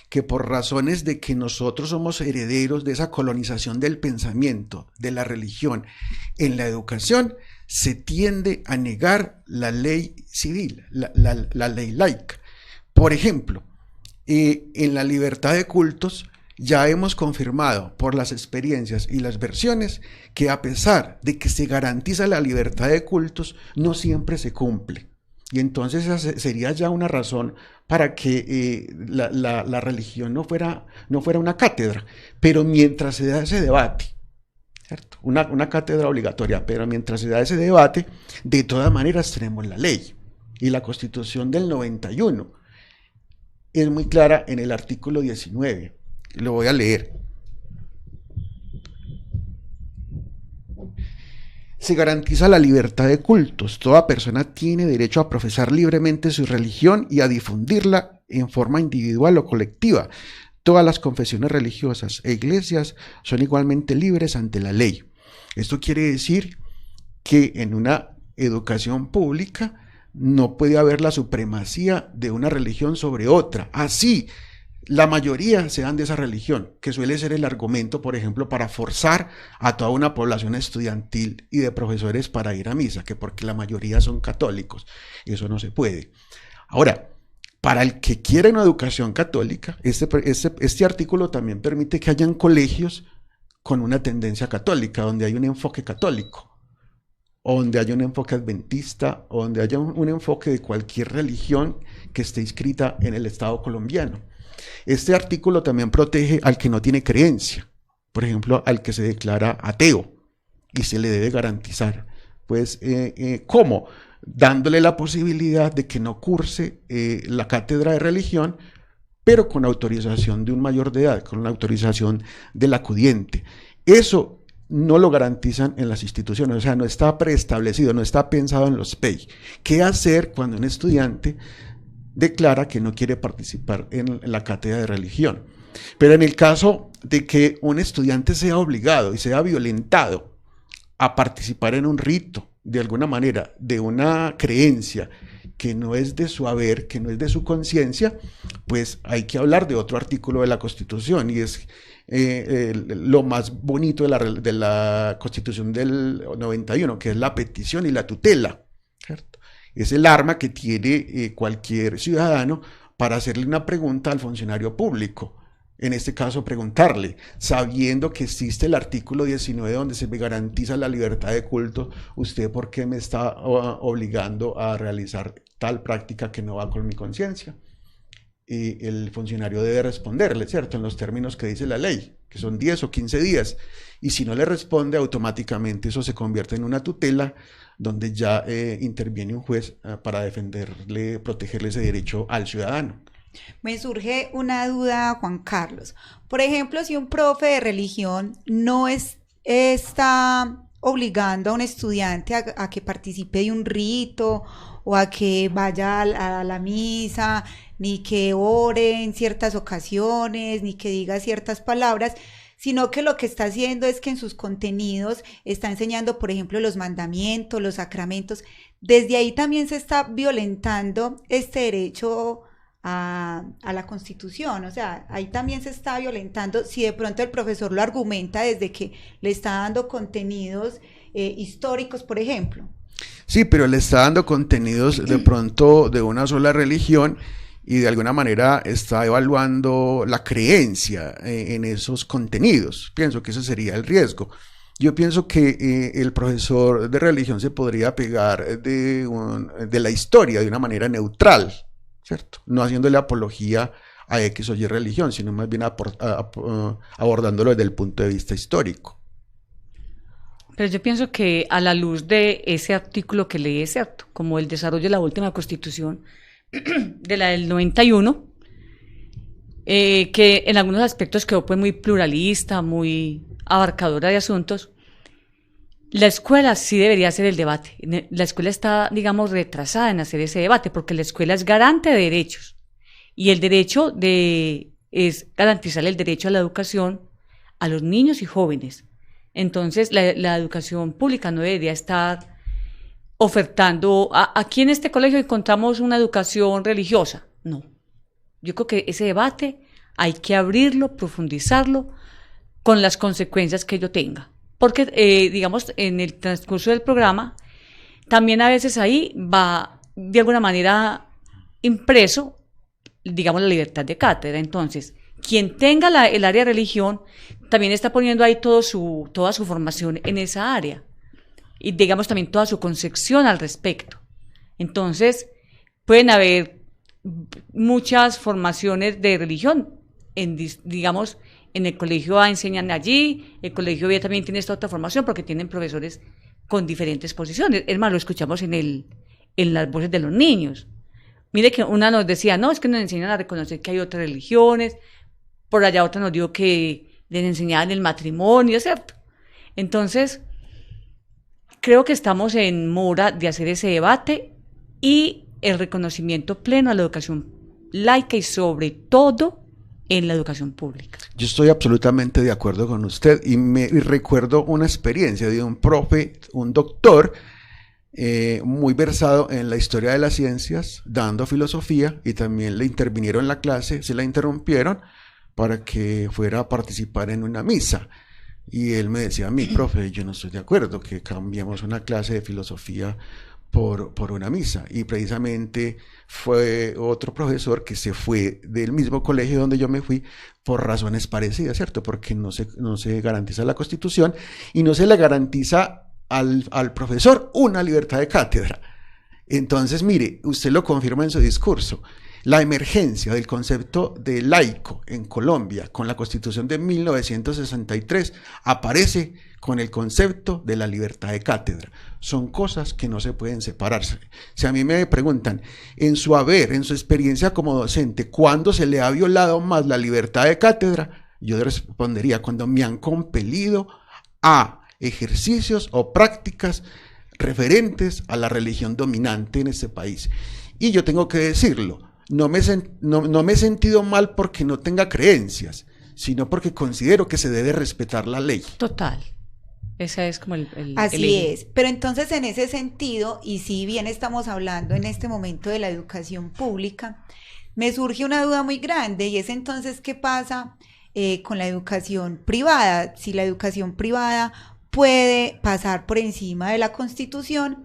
que por razones de que nosotros somos herederos de esa colonización del pensamiento, de la religión, en la educación, se tiende a negar la ley civil, la ley laica. Por ejemplo, en la libertad de cultos, ya hemos confirmado por las experiencias y las versiones que a pesar de que se garantiza la libertad de cultos, no siempre se cumple. Y entonces esa sería ya una razón para que la religión no fuera una cátedra. Pero mientras se da ese debate, ¿cierto? Una cátedra obligatoria, pero mientras se da ese debate, de todas maneras tenemos la ley. Y la Constitución del 91 es muy clara en el artículo 19. Lo voy a leer. Se garantiza la libertad de cultos. Toda persona tiene derecho a profesar libremente su religión y a difundirla en forma individual o colectiva. Todas las confesiones religiosas e iglesias son igualmente libres ante la ley. Esto quiere decir que en una educación pública no puede haber la supremacía de una religión sobre otra. Así, la mayoría sean de esa religión, que suele ser el argumento, por ejemplo, para forzar a toda una población estudiantil y de profesores para ir a misa, que porque la mayoría son católicos. Eso no se puede. Ahora, para el que quiere una educación católica, este artículo también permite que hayan colegios con una tendencia católica, donde hay un enfoque católico, o donde haya un enfoque adventista, o donde haya un enfoque de cualquier religión que esté inscrita en el Estado colombiano. Este artículo también protege al que no tiene creencia, por ejemplo, al que se declara ateo, y se le debe garantizar, pues, ¿cómo? Dándole la posibilidad de que no curse la cátedra de religión, pero con autorización de un mayor de edad, con una autorización del acudiente. Eso no lo garantizan en las instituciones, o sea, no está preestablecido, no está pensado en los PEI. ¿Qué hacer cuando un estudiante declara que no quiere participar en la cátedra de religión? Pero en el caso de que un estudiante sea obligado y sea violentado a participar en un rito, de alguna manera, de una creencia que no es de su haber, que no es de su conciencia, pues hay que hablar de otro artículo de la Constitución, y es lo más bonito de la Constitución del 91, que es la petición y la tutela, ¿cierto? Es el arma que tiene cualquier ciudadano para hacerle una pregunta al funcionario público. En este caso, preguntarle, sabiendo que existe el artículo 19 donde se me garantiza la libertad de culto, ¿usted por qué me está obligando a realizar tal práctica que no va con mi conciencia? Y el funcionario debe responderle, ¿cierto? En los términos que dice la ley, que son 10 o 15 días. Y si no le responde, automáticamente eso se convierte en una tutela donde ya interviene un juez para defenderle, protegerle ese derecho al ciudadano. Me surge una duda, Juan Carlos. Por ejemplo, si un profe de religión no está obligando a un estudiante a que participe de un rito o a que vaya a la misa, ni que ore en ciertas ocasiones, ni que diga ciertas palabras, sino que lo que está haciendo es que en sus contenidos está enseñando, por ejemplo, los mandamientos, los sacramentos. Desde ahí también se está violentando este derecho a la Constitución, o sea, ahí también se está violentando si de pronto el profesor lo argumenta desde que le está dando contenidos históricos, por ejemplo. Sí, pero le está dando contenidos de pronto de una sola religión y de alguna manera está evaluando la creencia en esos contenidos. Pienso que ese sería el riesgo. Yo pienso que el profesor de religión se podría pegar de la historia de una manera neutral, ¿cierto? No haciéndole apología a X o Y religión, sino más bien abordándolo desde el punto de vista histórico. Pero yo pienso que a la luz de ese artículo que leí, es cierto, como el desarrollo de la última Constitución de la del 91, que en algunos aspectos quedó pues muy pluralista, muy abarcadora de asuntos, la escuela sí debería hacer el debate. La escuela está, digamos, retrasada en hacer ese debate, porque la escuela es garante de derechos, y el derecho es garantizar el derecho a la educación a los niños y jóvenes. Entonces, la educación pública no debería estar ofertando, aquí en este colegio encontramos una educación religiosa. No. Yo creo que ese debate hay que abrirlo, profundizarlo, con las consecuencias que ello tenga. Porque, digamos, en el transcurso del programa, también a veces ahí va, de alguna manera, impreso, digamos, la libertad de cátedra. Entonces, quien tenga el área de religión, también está poniendo ahí toda su formación en esa área. Y, digamos, también toda su concepción al respecto. Entonces, pueden haber muchas formaciones de religión, digamos, en el colegio A enseñan allí, el colegio B también tiene esta otra formación porque tienen profesores con diferentes posiciones. Es más, lo escuchamos en las voces de los niños. Mire que una nos decía, no, es que nos enseñan a reconocer que hay otras religiones, por allá otra nos dijo que les enseñaban el matrimonio, ¿cierto? Entonces, creo que estamos en mora de hacer ese debate y el reconocimiento pleno a la educación laica y sobre todo en la educación pública. Yo estoy absolutamente de acuerdo con usted y recuerdo una experiencia de un profe, un doctor muy versado en la historia de las ciencias, dando filosofía, y también le intervinieron en la clase, se la interrumpieron para que fuera a participar en una misa. Y él me decía a mí, profe, yo no estoy de acuerdo que cambiemos una clase de filosofía por una misa. Y precisamente fue otro profesor que se fue del mismo colegio donde yo me fui por razones parecidas, ¿cierto? Porque no se garantiza la Constitución y no se le garantiza al profesor una libertad de cátedra. Entonces, mire, usted lo confirma en su discurso. La emergencia del concepto de laico en Colombia con la Constitución de 1963 aparece con el concepto de la libertad de cátedra. Son cosas que no se pueden separarse. Si a mí me preguntan, en su haber, en su experiencia como docente, ¿cuándo se le ha violado más la libertad de cátedra? Yo respondería, cuando me han compelido a ejercicios o prácticas referentes a la religión dominante en este país. Y yo tengo que decirlo, no me he sentido mal porque no tenga creencias, sino porque considero que se debe respetar la ley. Total. Esa es como Así es, pero entonces en ese sentido, y si bien estamos hablando en este momento de la educación pública, me surge una duda muy grande, y es entonces ¿qué pasa con la educación privada? Si la educación privada puede pasar por encima de la Constitución,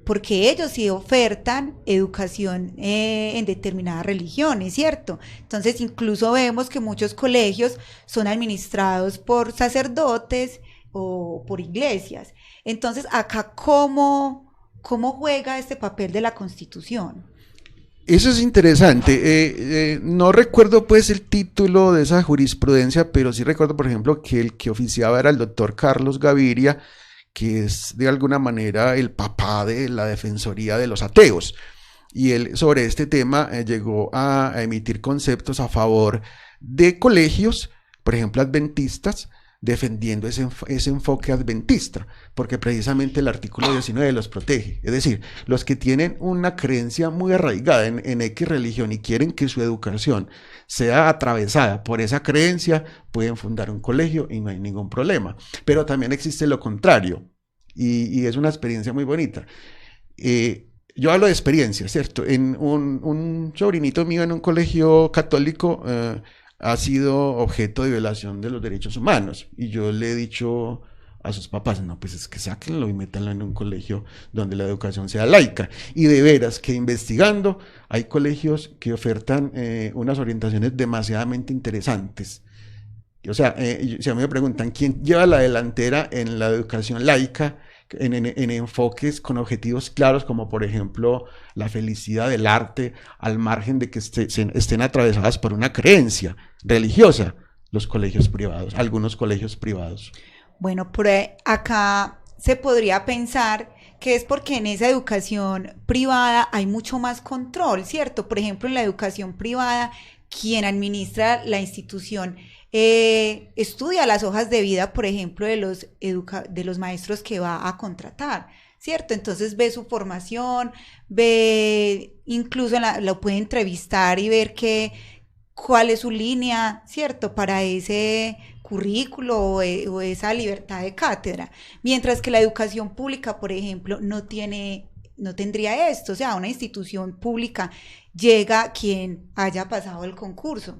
porque ellos sí ofertan educación en determinadas religiones, ¿cierto? Entonces incluso vemos que muchos colegios son administrados por sacerdotes o por iglesias. Entonces acá, ¿cómo juega este papel de la Constitución? Eso es interesante. No recuerdo pues el título de esa jurisprudencia, pero sí recuerdo, por ejemplo, que el que oficiaba era el doctor Carlos Gaviria, que es de alguna manera el papá de la Defensoría de los Ateos, y él sobre este tema llegó a emitir conceptos a favor de colegios, por ejemplo adventistas, defendiendo ese enfoque adventista, porque precisamente el artículo 19 los protege. Es decir, los que tienen una creencia muy arraigada en X religión y quieren que su educación sea atravesada por esa creencia, pueden fundar un colegio y no hay ningún problema. Pero también existe lo contrario, y es una experiencia muy bonita. Yo hablo de experiencia, ¿cierto? En un sobrinito mío en un colegio católico ha sido objeto de violación de los derechos humanos, y yo le he dicho a sus papás, no, pues es que sáquenlo y métanlo en un colegio donde la educación sea laica. Y de veras que investigando hay colegios que ofertan unas orientaciones demasiadamente interesantes. O sea, si a mí me preguntan quién lleva la delantera en la educación laica, en enfoques con objetivos claros, como por ejemplo la felicidad del arte, al margen de que estén atravesadas por una creencia religiosa, los colegios privados, algunos colegios privados. Bueno, por acá se podría pensar que es porque en esa educación privada hay mucho más control, ¿cierto? Por ejemplo, en la educación privada, quien administra la institución estudia las hojas de vida, por ejemplo, de los maestros que va a contratar, ¿cierto? Entonces ve su formación, incluso lo puede entrevistar y ver cuál es su línea, ¿cierto? Para ese currículo o esa libertad de cátedra. Mientras que la educación pública, por ejemplo, no tendría esto. O sea, a una institución pública llega quien haya pasado el concurso.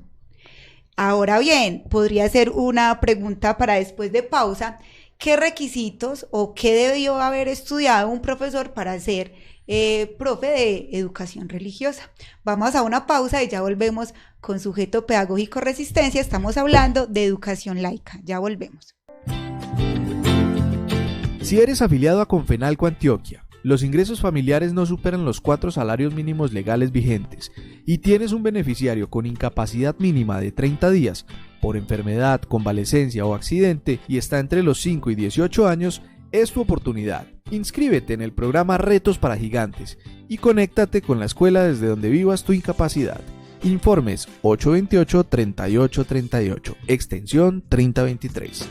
Ahora bien, podría ser una pregunta para después de pausa: ¿qué requisitos o qué debió haber estudiado un profesor para ser profe de educación religiosa? Vamos a una pausa y ya volvemos con Sujeto Pedagógico Resistencia. Estamos hablando de educación laica. Ya volvemos. Si eres afiliado a Confenalco Antioquia, los ingresos familiares no superan los 4 salarios mínimos legales vigentes y tienes un beneficiario con incapacidad mínima de 30 días por enfermedad, convalecencia o accidente y está entre los 5 y 18 años, es tu oportunidad. Inscríbete en el programa Retos para Gigantes y conéctate con la escuela desde donde vivas tu incapacidad. Informes 828-3838, extensión 3023.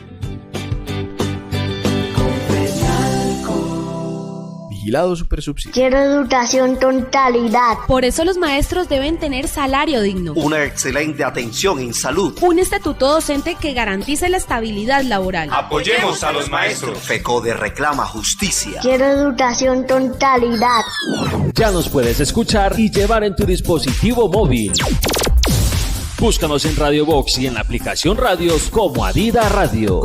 Confenalco. Vigilado Supersubsidio. Quiero educación con calidad. Por eso los maestros deben tener salario digno. Una excelente atención en salud. Un estatuto docente que garantice la estabilidad laboral. Apoyemos a los maestros. FECODE reclama justicia. Quiero educación con calidad. Ya nos puedes escuchar y llevar en tu dispositivo móvil. Búscanos en Radio Box y en la aplicación Radios como Adida Radio.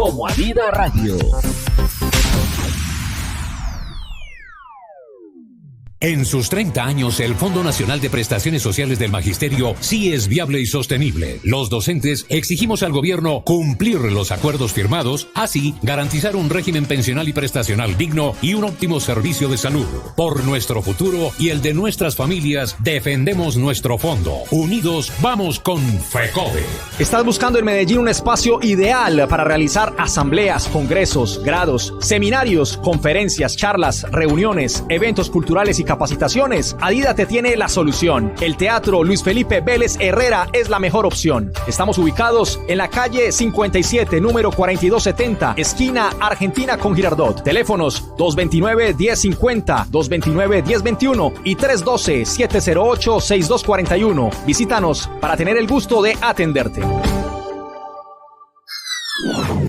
En sus 30 años, el Fondo Nacional de Prestaciones Sociales del Magisterio sí es viable y sostenible. Los docentes exigimos al gobierno cumplir los acuerdos firmados, así garantizar un régimen pensional y prestacional digno y un óptimo servicio de salud. Por nuestro futuro y el de nuestras familias, defendemos nuestro fondo. Unidos, vamos con FECODE. ¿Estás buscando en Medellín un espacio ideal para realizar asambleas, congresos, grados, seminarios, conferencias, charlas, reuniones, eventos culturales y capacitaciones? Adida te tiene la solución. El Teatro Luis Felipe Vélez Herrera es la mejor opción. Estamos ubicados en la calle 57, número 4270, esquina Argentina con Girardot. Teléfonos 229-1050, 229-1021 y 312-708-6241. Visítanos para tener el gusto de atenderte.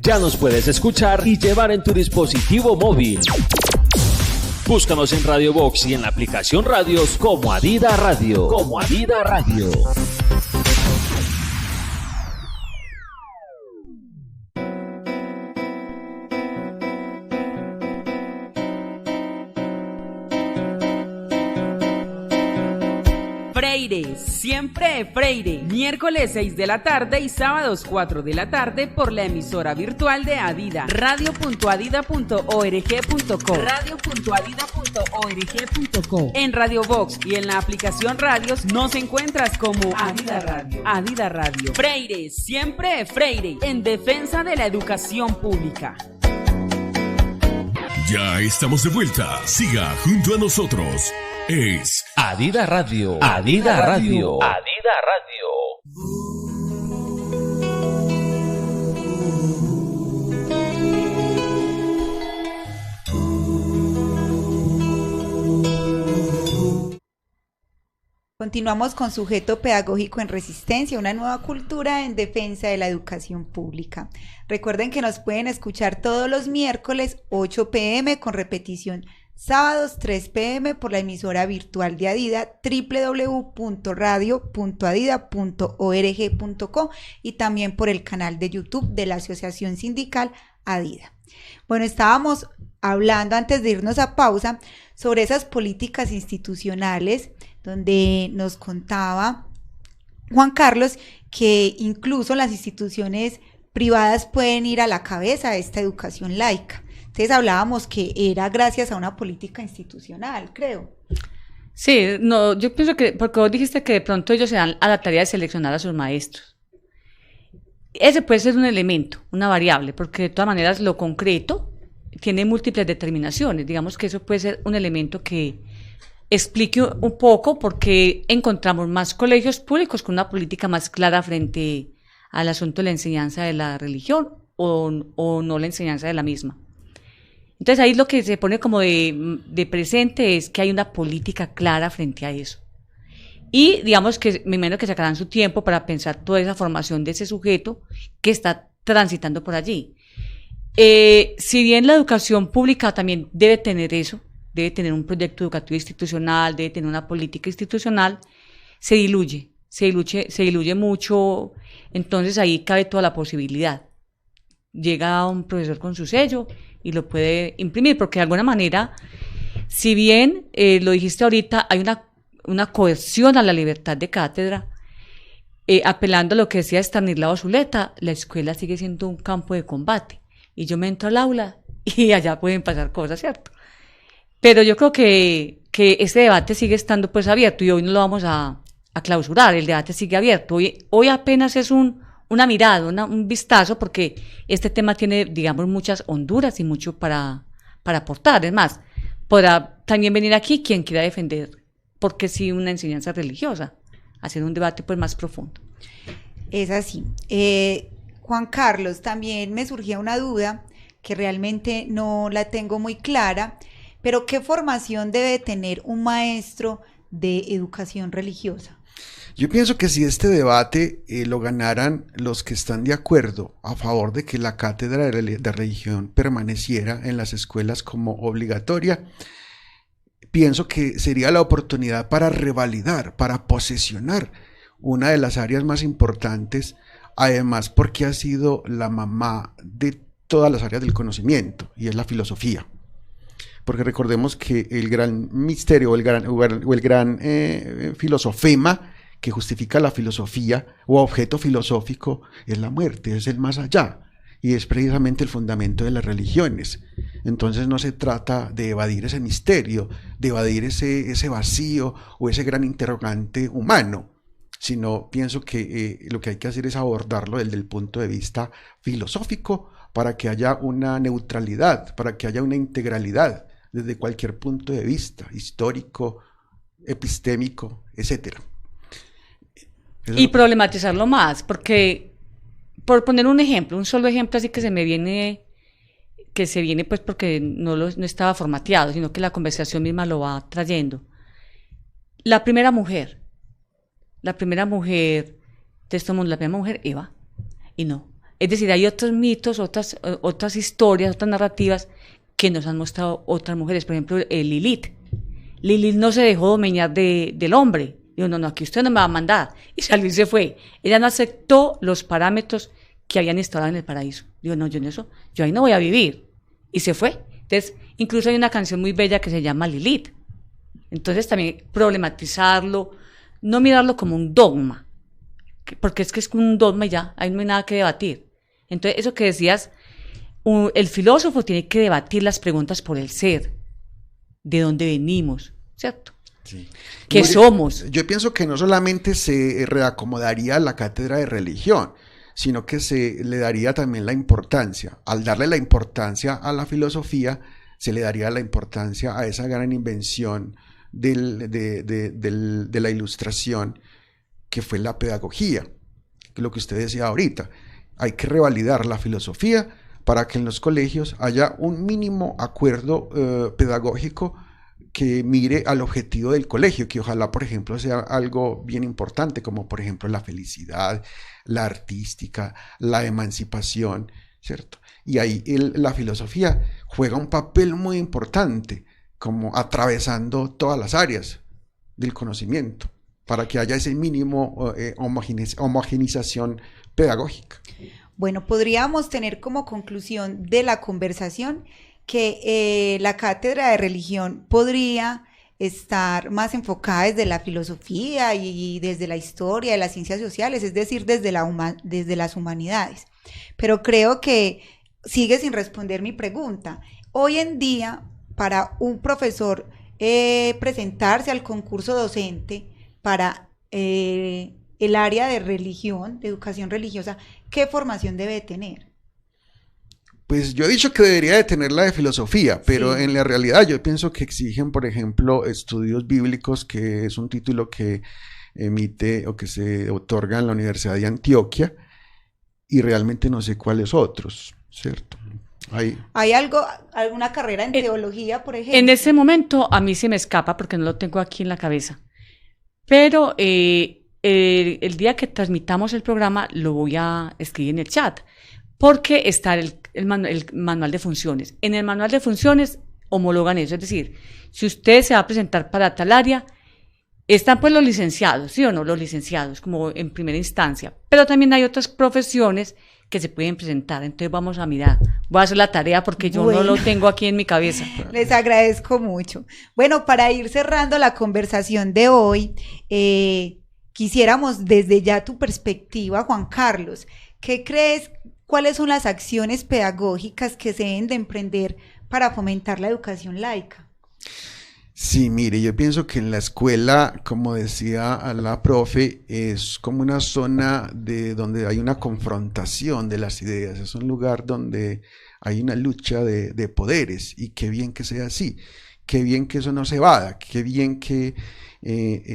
Ya nos puedes escuchar y llevar en tu dispositivo móvil. Búscanos en Radio Box y en la aplicación Radios como Adida Radio. Freire, siempre Freire. Miércoles 6 de la tarde y sábados 4 de la tarde por la emisora virtual de Adida. Radio.adida.org.co. En Radio Box y en la aplicación Radios nos encuentras como Adida Radio. Freire, siempre Freire. En defensa de la educación pública. Ya estamos de vuelta. Siga junto a nosotros. Es Adida Radio. Continuamos con Sujeto Pedagógico en Resistencia, una nueva cultura en defensa de la educación pública. Recuerden que nos pueden escuchar todos los miércoles 8 p.m. con repetición sábados 3 p.m. por la emisora virtual de Adida, www.radio.adida.org.co, y también por el canal de YouTube de la Asociación Sindical Adida. Bueno, estábamos hablando antes de irnos a pausa sobre esas políticas institucionales, donde nos contaba Juan Carlos que incluso las instituciones privadas pueden ir a la cabeza de esta educación laica. Entonces hablábamos que era gracias a una política institucional, creo. Sí, no, yo pienso que, porque vos dijiste que de pronto ellos se dan a la tarea de seleccionar a sus maestros. Ese puede ser un elemento, una variable, porque de todas maneras lo concreto tiene múltiples determinaciones. Digamos que eso puede ser un elemento que explique un poco por qué encontramos más colegios públicos con una política más clara frente al asunto de la enseñanza de la religión o no la enseñanza de la misma. Entonces ahí lo que se pone como de presente es que hay una política clara frente a eso. Y digamos que me imagino que sacarán su tiempo para pensar toda esa formación de ese sujeto que está transitando por allí. Si bien la educación pública también debe tener eso, debe tener un proyecto educativo institucional, debe tener una política institucional, se diluye mucho, entonces ahí cabe toda la posibilidad. Llega un profesor con su sello y lo puede imprimir, porque de alguna manera, si bien, lo dijiste ahorita, hay una coerción a la libertad de cátedra, apelando a lo que decía Estanislao Zuleta, la escuela sigue siendo un campo de combate, y yo me entro al aula y allá pueden pasar cosas, ¿cierto? Pero yo creo que este debate sigue estando pues abierto, y hoy no lo vamos a clausurar, el debate sigue abierto. Hoy apenas es una mirada, un vistazo, porque este tema tiene, digamos, muchas honduras y mucho para aportar. Es más, podrá también venir aquí quien quiera defender, porque sí, una enseñanza religiosa, hacer un debate pues más profundo. Es así. Juan Carlos, también me surgía una duda que realmente no la tengo muy clara, Pero ¿qué formación debe tener un maestro de educación religiosa? Yo pienso que si este debate lo ganaran los que están de acuerdo a favor de que la cátedra de religión permaneciera en las escuelas como obligatoria, pienso que sería la oportunidad para revalidar, para posesionar una de las áreas más importantes, además porque ha sido la mamá de todas las áreas del conocimiento, y es la filosofía. Porque recordemos que el gran misterio o el gran filosofema que justifica la filosofía o objeto filosófico es la muerte, es el más allá, y es precisamente el fundamento de las religiones. Entonces no se trata de evadir ese misterio, de evadir ese vacío o ese gran interrogante humano, sino pienso que lo que hay que hacer es abordarlo desde el punto de vista filosófico para que haya una neutralidad, para que haya una integralidad desde cualquier punto de vista, histórico, epistémico, etcétera. Y problematizarlo más, porque, por poner un ejemplo, un solo ejemplo así que se viene pues porque no estaba formateado, sino que la conversación misma lo va trayendo. La primera mujer de este mundo, la primera mujer, Eva, y no. Es decir, hay otros mitos, otras historias, otras narrativas que nos han mostrado otras mujeres. Por ejemplo, Lilith. Lilith no se dejó dominar del hombre. Dijo, no, aquí usted no me va a mandar. Y salió y se fue. Ella no aceptó los parámetros que habían instalado en el paraíso. Dijo, no, yo ahí no voy a vivir. Y se fue. Entonces, incluso hay una canción muy bella que se llama Lilith. Entonces, también problematizarlo, no mirarlo como un dogma, porque es que es un dogma y ya, ahí no hay nada que debatir. Entonces, eso que decías, el filósofo tiene que debatir las preguntas por el ser, de dónde venimos, ¿cierto? Sí. ¿Qué somos? Yo pienso que no solamente se reacomodaría la cátedra de religión, sino que se le daría también la importancia. Al darle la importancia a la filosofía, se le daría la importancia a esa gran invención de la ilustración, que fue la pedagogía, que es lo que usted decía ahorita. Hay que revalidar la filosofía para que en los colegios haya un mínimo acuerdo pedagógico que mire al objetivo del colegio, que ojalá, por ejemplo, sea algo bien importante, como por ejemplo la felicidad, la artística, la emancipación, ¿cierto? Y ahí la filosofía juega un papel muy importante, como atravesando todas las áreas del conocimiento, para que haya ese mínimo homogenización pedagógica. Bueno, podríamos tener como conclusión de la conversación que la cátedra de religión podría estar más enfocada desde la filosofía y desde la historia de las ciencias sociales, es decir, desde las humanidades. Pero creo que sigue sin responder mi pregunta. Hoy en día, para un profesor presentarse al concurso docente para el área de religión, de educación religiosa, ¿qué formación debe tener? Pues yo he dicho que debería de tener la de filosofía, pero sí, en la realidad yo pienso que exigen, por ejemplo, estudios bíblicos, que es un título que emite o que se otorga en la Universidad de Antioquia, y realmente no sé cuáles otros, ¿cierto? ¿Hay alguna carrera en teología, por ejemplo? En ese momento a mí se me escapa porque no lo tengo aquí en la cabeza, pero el día que transmitamos el programa lo voy a escribir en el chat, porque está el manual de funciones. En el manual de funciones homologan eso, es decir, si usted se va a presentar para tal área, están pues los licenciados, ¿sí o no? Los licenciados como en primera instancia, pero también hay otras profesiones que se pueden presentar, entonces vamos a mirar, voy a hacer la tarea porque yo no lo tengo aquí en mi cabeza. Les agradezco mucho. Bueno, para ir cerrando la conversación de hoy, quisiéramos desde ya tu perspectiva, Juan Carlos, ¿qué crees? ¿Cuáles son las acciones pedagógicas que se deben de emprender para fomentar la educación laica? Sí, mire, yo pienso que en la escuela, como decía la profe, es como una zona donde hay una confrontación de las ideas, es un lugar donde hay una lucha de poderes, y qué bien que sea así, qué bien que eso no se evada, qué bien que,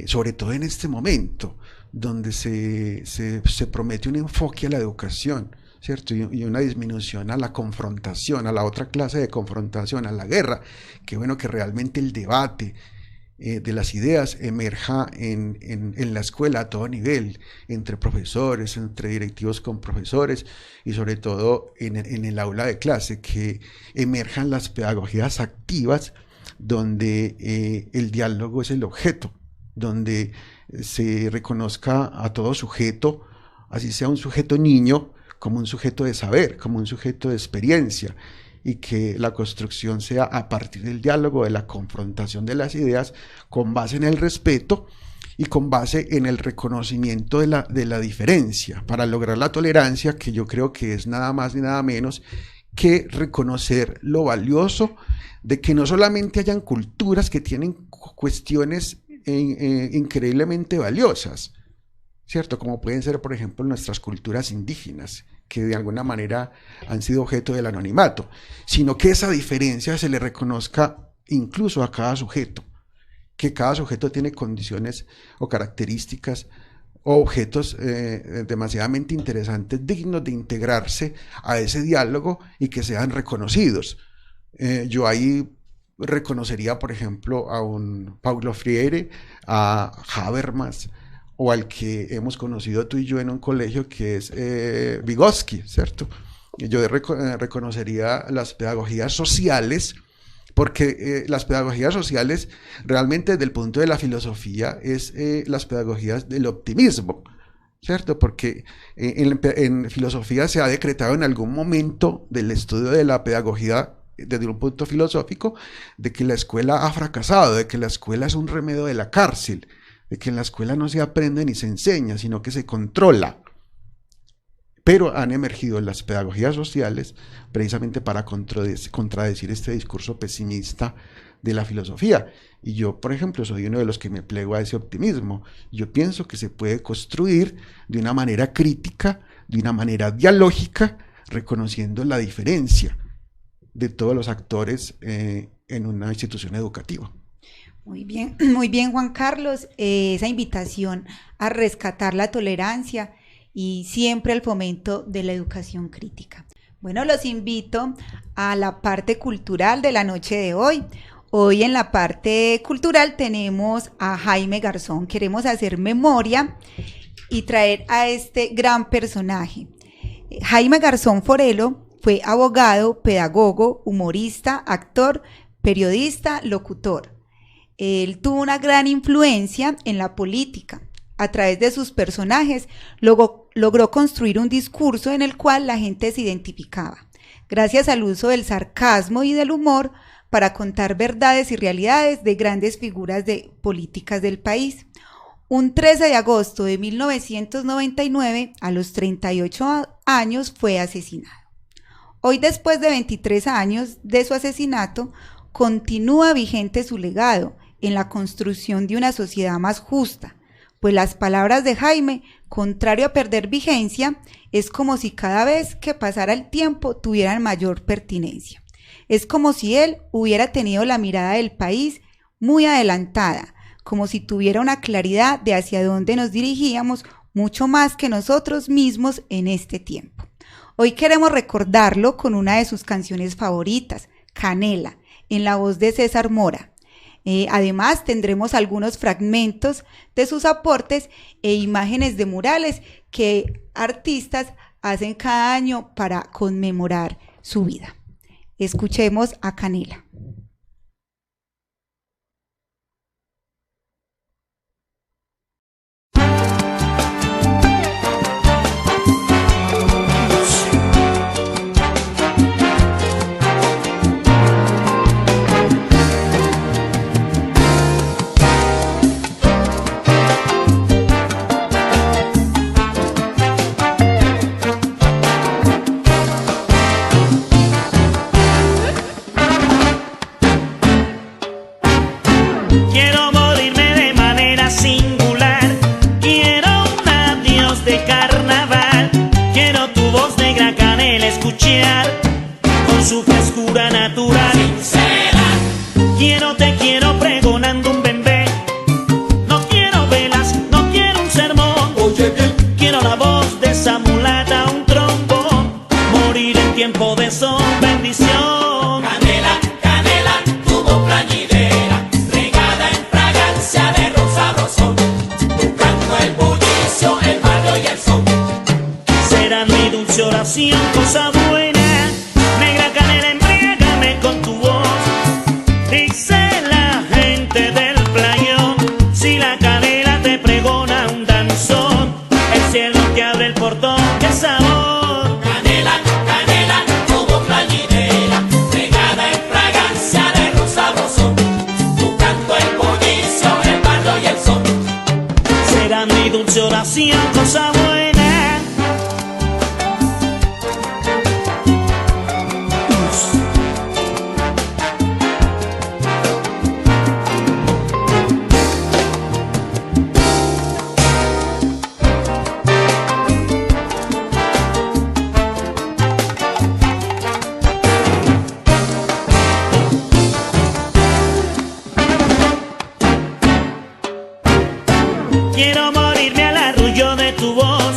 sobre todo en este momento, donde se promete un enfoque a la educación, ¿cierto? Y una disminución a la confrontación, a la otra clase de confrontación, a la guerra. Qué bueno que realmente el debate de las ideas emerja en la escuela a todo nivel, entre profesores, entre directivos con profesores y sobre todo en el aula de clase, que emerjan las pedagogías activas donde el diálogo es el objeto, donde se reconozca a todo sujeto, así sea un sujeto niño, como un sujeto de saber, como un sujeto de experiencia, y que la construcción sea a partir del diálogo, de la confrontación de las ideas, con base en el respeto y con base en el reconocimiento de la diferencia, para lograr la tolerancia, que yo creo que es nada más ni nada menos que reconocer lo valioso de que no solamente hayan culturas que tienen cuestiones increíblemente valiosas, ¿cierto? Como pueden ser, por ejemplo, nuestras culturas indígenas, que de alguna manera han sido objeto del anonimato, sino que esa diferencia se le reconozca incluso a cada sujeto, que cada sujeto tiene condiciones o características o objetos demasiadamente interesantes, dignos de integrarse a ese diálogo y que sean reconocidos. Yo ahí reconocería, por ejemplo, a un Paulo Freire, a Habermas, o al que hemos conocido tú y yo en un colegio, que es Vygotsky, ¿cierto? Yo reconocería las pedagogías sociales, porque las pedagogías sociales realmente desde el punto de la filosofía es las pedagogías del optimismo, ¿cierto? Porque en filosofía se ha decretado en algún momento del estudio de la pedagogía desde un punto filosófico de que la escuela ha fracasado, de que la escuela es un remedio de la cárcel, de que en la escuela no se aprende ni se enseña, sino que se controla. Pero han emergido las pedagogías sociales precisamente para contradecir este discurso pesimista de la filosofía. Y yo, por ejemplo, soy uno de los que me plego a ese optimismo. Yo pienso que se puede construir de una manera crítica, de una manera dialógica, reconociendo la diferencia de todos los actores en una institución educativa. Muy bien, Juan Carlos, esa invitación a rescatar la tolerancia y siempre el fomento de la educación crítica. Bueno, los invito a la parte cultural de la noche de hoy. Hoy en la parte cultural tenemos a Jaime Garzón. Queremos hacer memoria y traer a este gran personaje. Jaime Garzón Forelo fue abogado, pedagogo, humorista, actor, periodista, locutor. Él tuvo una gran influencia en la política. A través de sus personajes logró construir un discurso en el cual la gente se identificaba, gracias al uso del sarcasmo y del humor para contar verdades y realidades de grandes figuras políticas del país. Un 13 de agosto de 1999, a los 38 años, fue asesinado. Hoy, después de 23 años de su asesinato, continúa vigente su legado en la construcción de una sociedad más justa, pues las palabras de Jaime, contrario a perder vigencia, es como si cada vez que pasara el tiempo tuvieran mayor pertinencia. Es como si él hubiera tenido la mirada del país muy adelantada, como si tuviera una claridad de hacia dónde nos dirigíamos mucho más que nosotros mismos en este tiempo. Hoy queremos recordarlo con una de sus canciones favoritas, Canela, en la voz de César Mora. Además, tendremos algunos fragmentos de sus aportes e imágenes de murales que artistas hacen cada año para conmemorar su vida. Escuchemos a Canela. Con su frescura natural, sincera. Te quiero pregonando un bembé. No quiero velas, no quiero un sermón. Oye, quiero la voz de esa mulata, un trombón. oración, cosa buena. Quiero morirme al arrullo de tu voz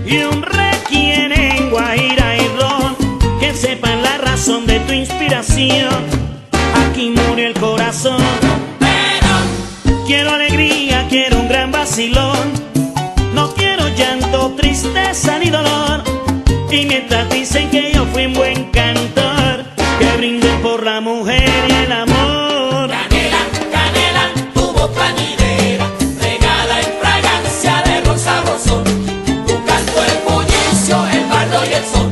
y un requiem en guaira y ron, que sepan la razón de tu inspiración. Aquí murió el corazón, pero quiero alegría, quiero un gran vacilón. No quiero llanto, tristeza ni dolor. Y mientras dicen que yo fui un buen cantor, que brinde por la mujer y el amor. Canela, canela, tu voz plañidera, regala en fragancia de rosa rosón. Tu canto el bullicio, el bardo y el son.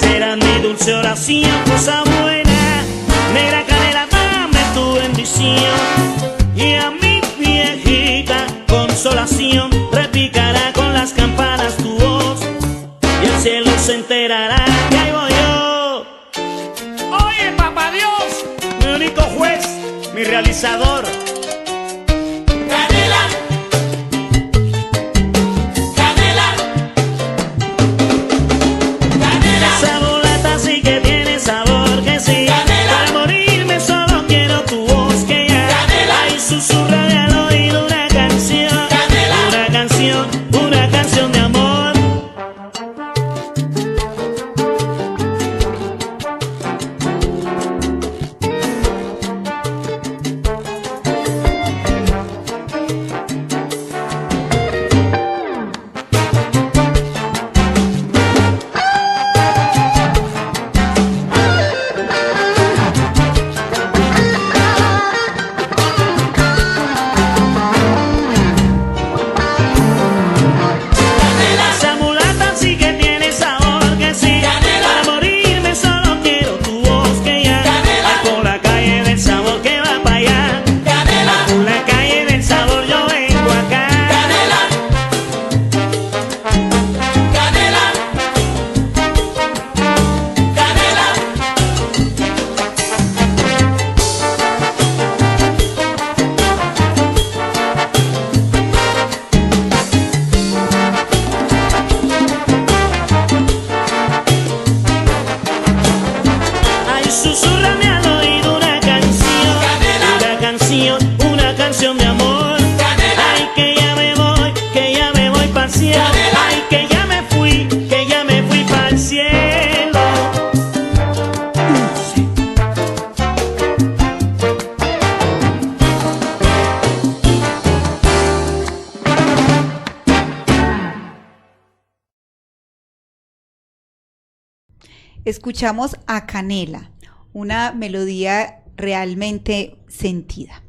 Será mi dulce oración, cosa buena. Negra canela, dame tu bendición. Y a mi viejita consolación, repicará con las campanas tu voz. Y el cielo se enterará que ahí voy yo. Oye, papá Dios, mi único juez, mi realizador. Canela, canela, canela. Esa mulata sí que tiene sabor, que sí. Canela. Para morirme solo quiero tu voz, que ya. Canela. Ay, susurra al oído una canción. Canela. Una canción de amor. Esa mulata sí que tiene sabor, que sí. Canela. Para morirme solo quiero tu voz, que ya. Canela. Ay, por la calle del sabor que va para allá. Canela, Por la calle del sabor yo vengo acá. canela, canela, canela. Ay, susúrrame al oído una canción. Canela. Una canción de amor. Canela. Ay, que ya me voy pa'l cielo. Canela. Ay, que ya me fui pa'l cielo. Escuchamos a Canela, una melodía realmente sentida.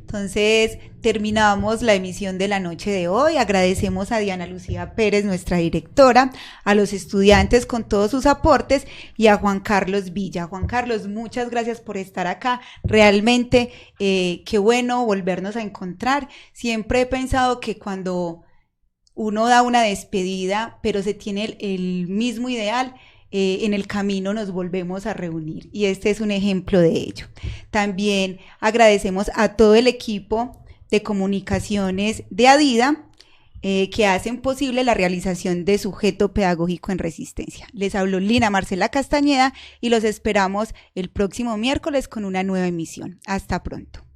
Entonces, terminamos la emisión de la noche de hoy. Agradecemos a Diana Lucía Pérez, nuestra directora, a los estudiantes con todos sus aportes y a Juan Carlos Villa. Juan Carlos, muchas gracias por estar acá. Realmente, qué bueno volvernos a encontrar. Siempre he pensado que cuando uno da una despedida, pero se tiene el mismo ideal, en el camino nos volvemos a reunir y este es un ejemplo de ello. También agradecemos a todo el equipo de comunicaciones de Adida que hacen posible la realización de Sujeto Pedagógico en Resistencia. Les habló Lina Marcela Castañeda y los esperamos el próximo miércoles con una nueva emisión. Hasta pronto.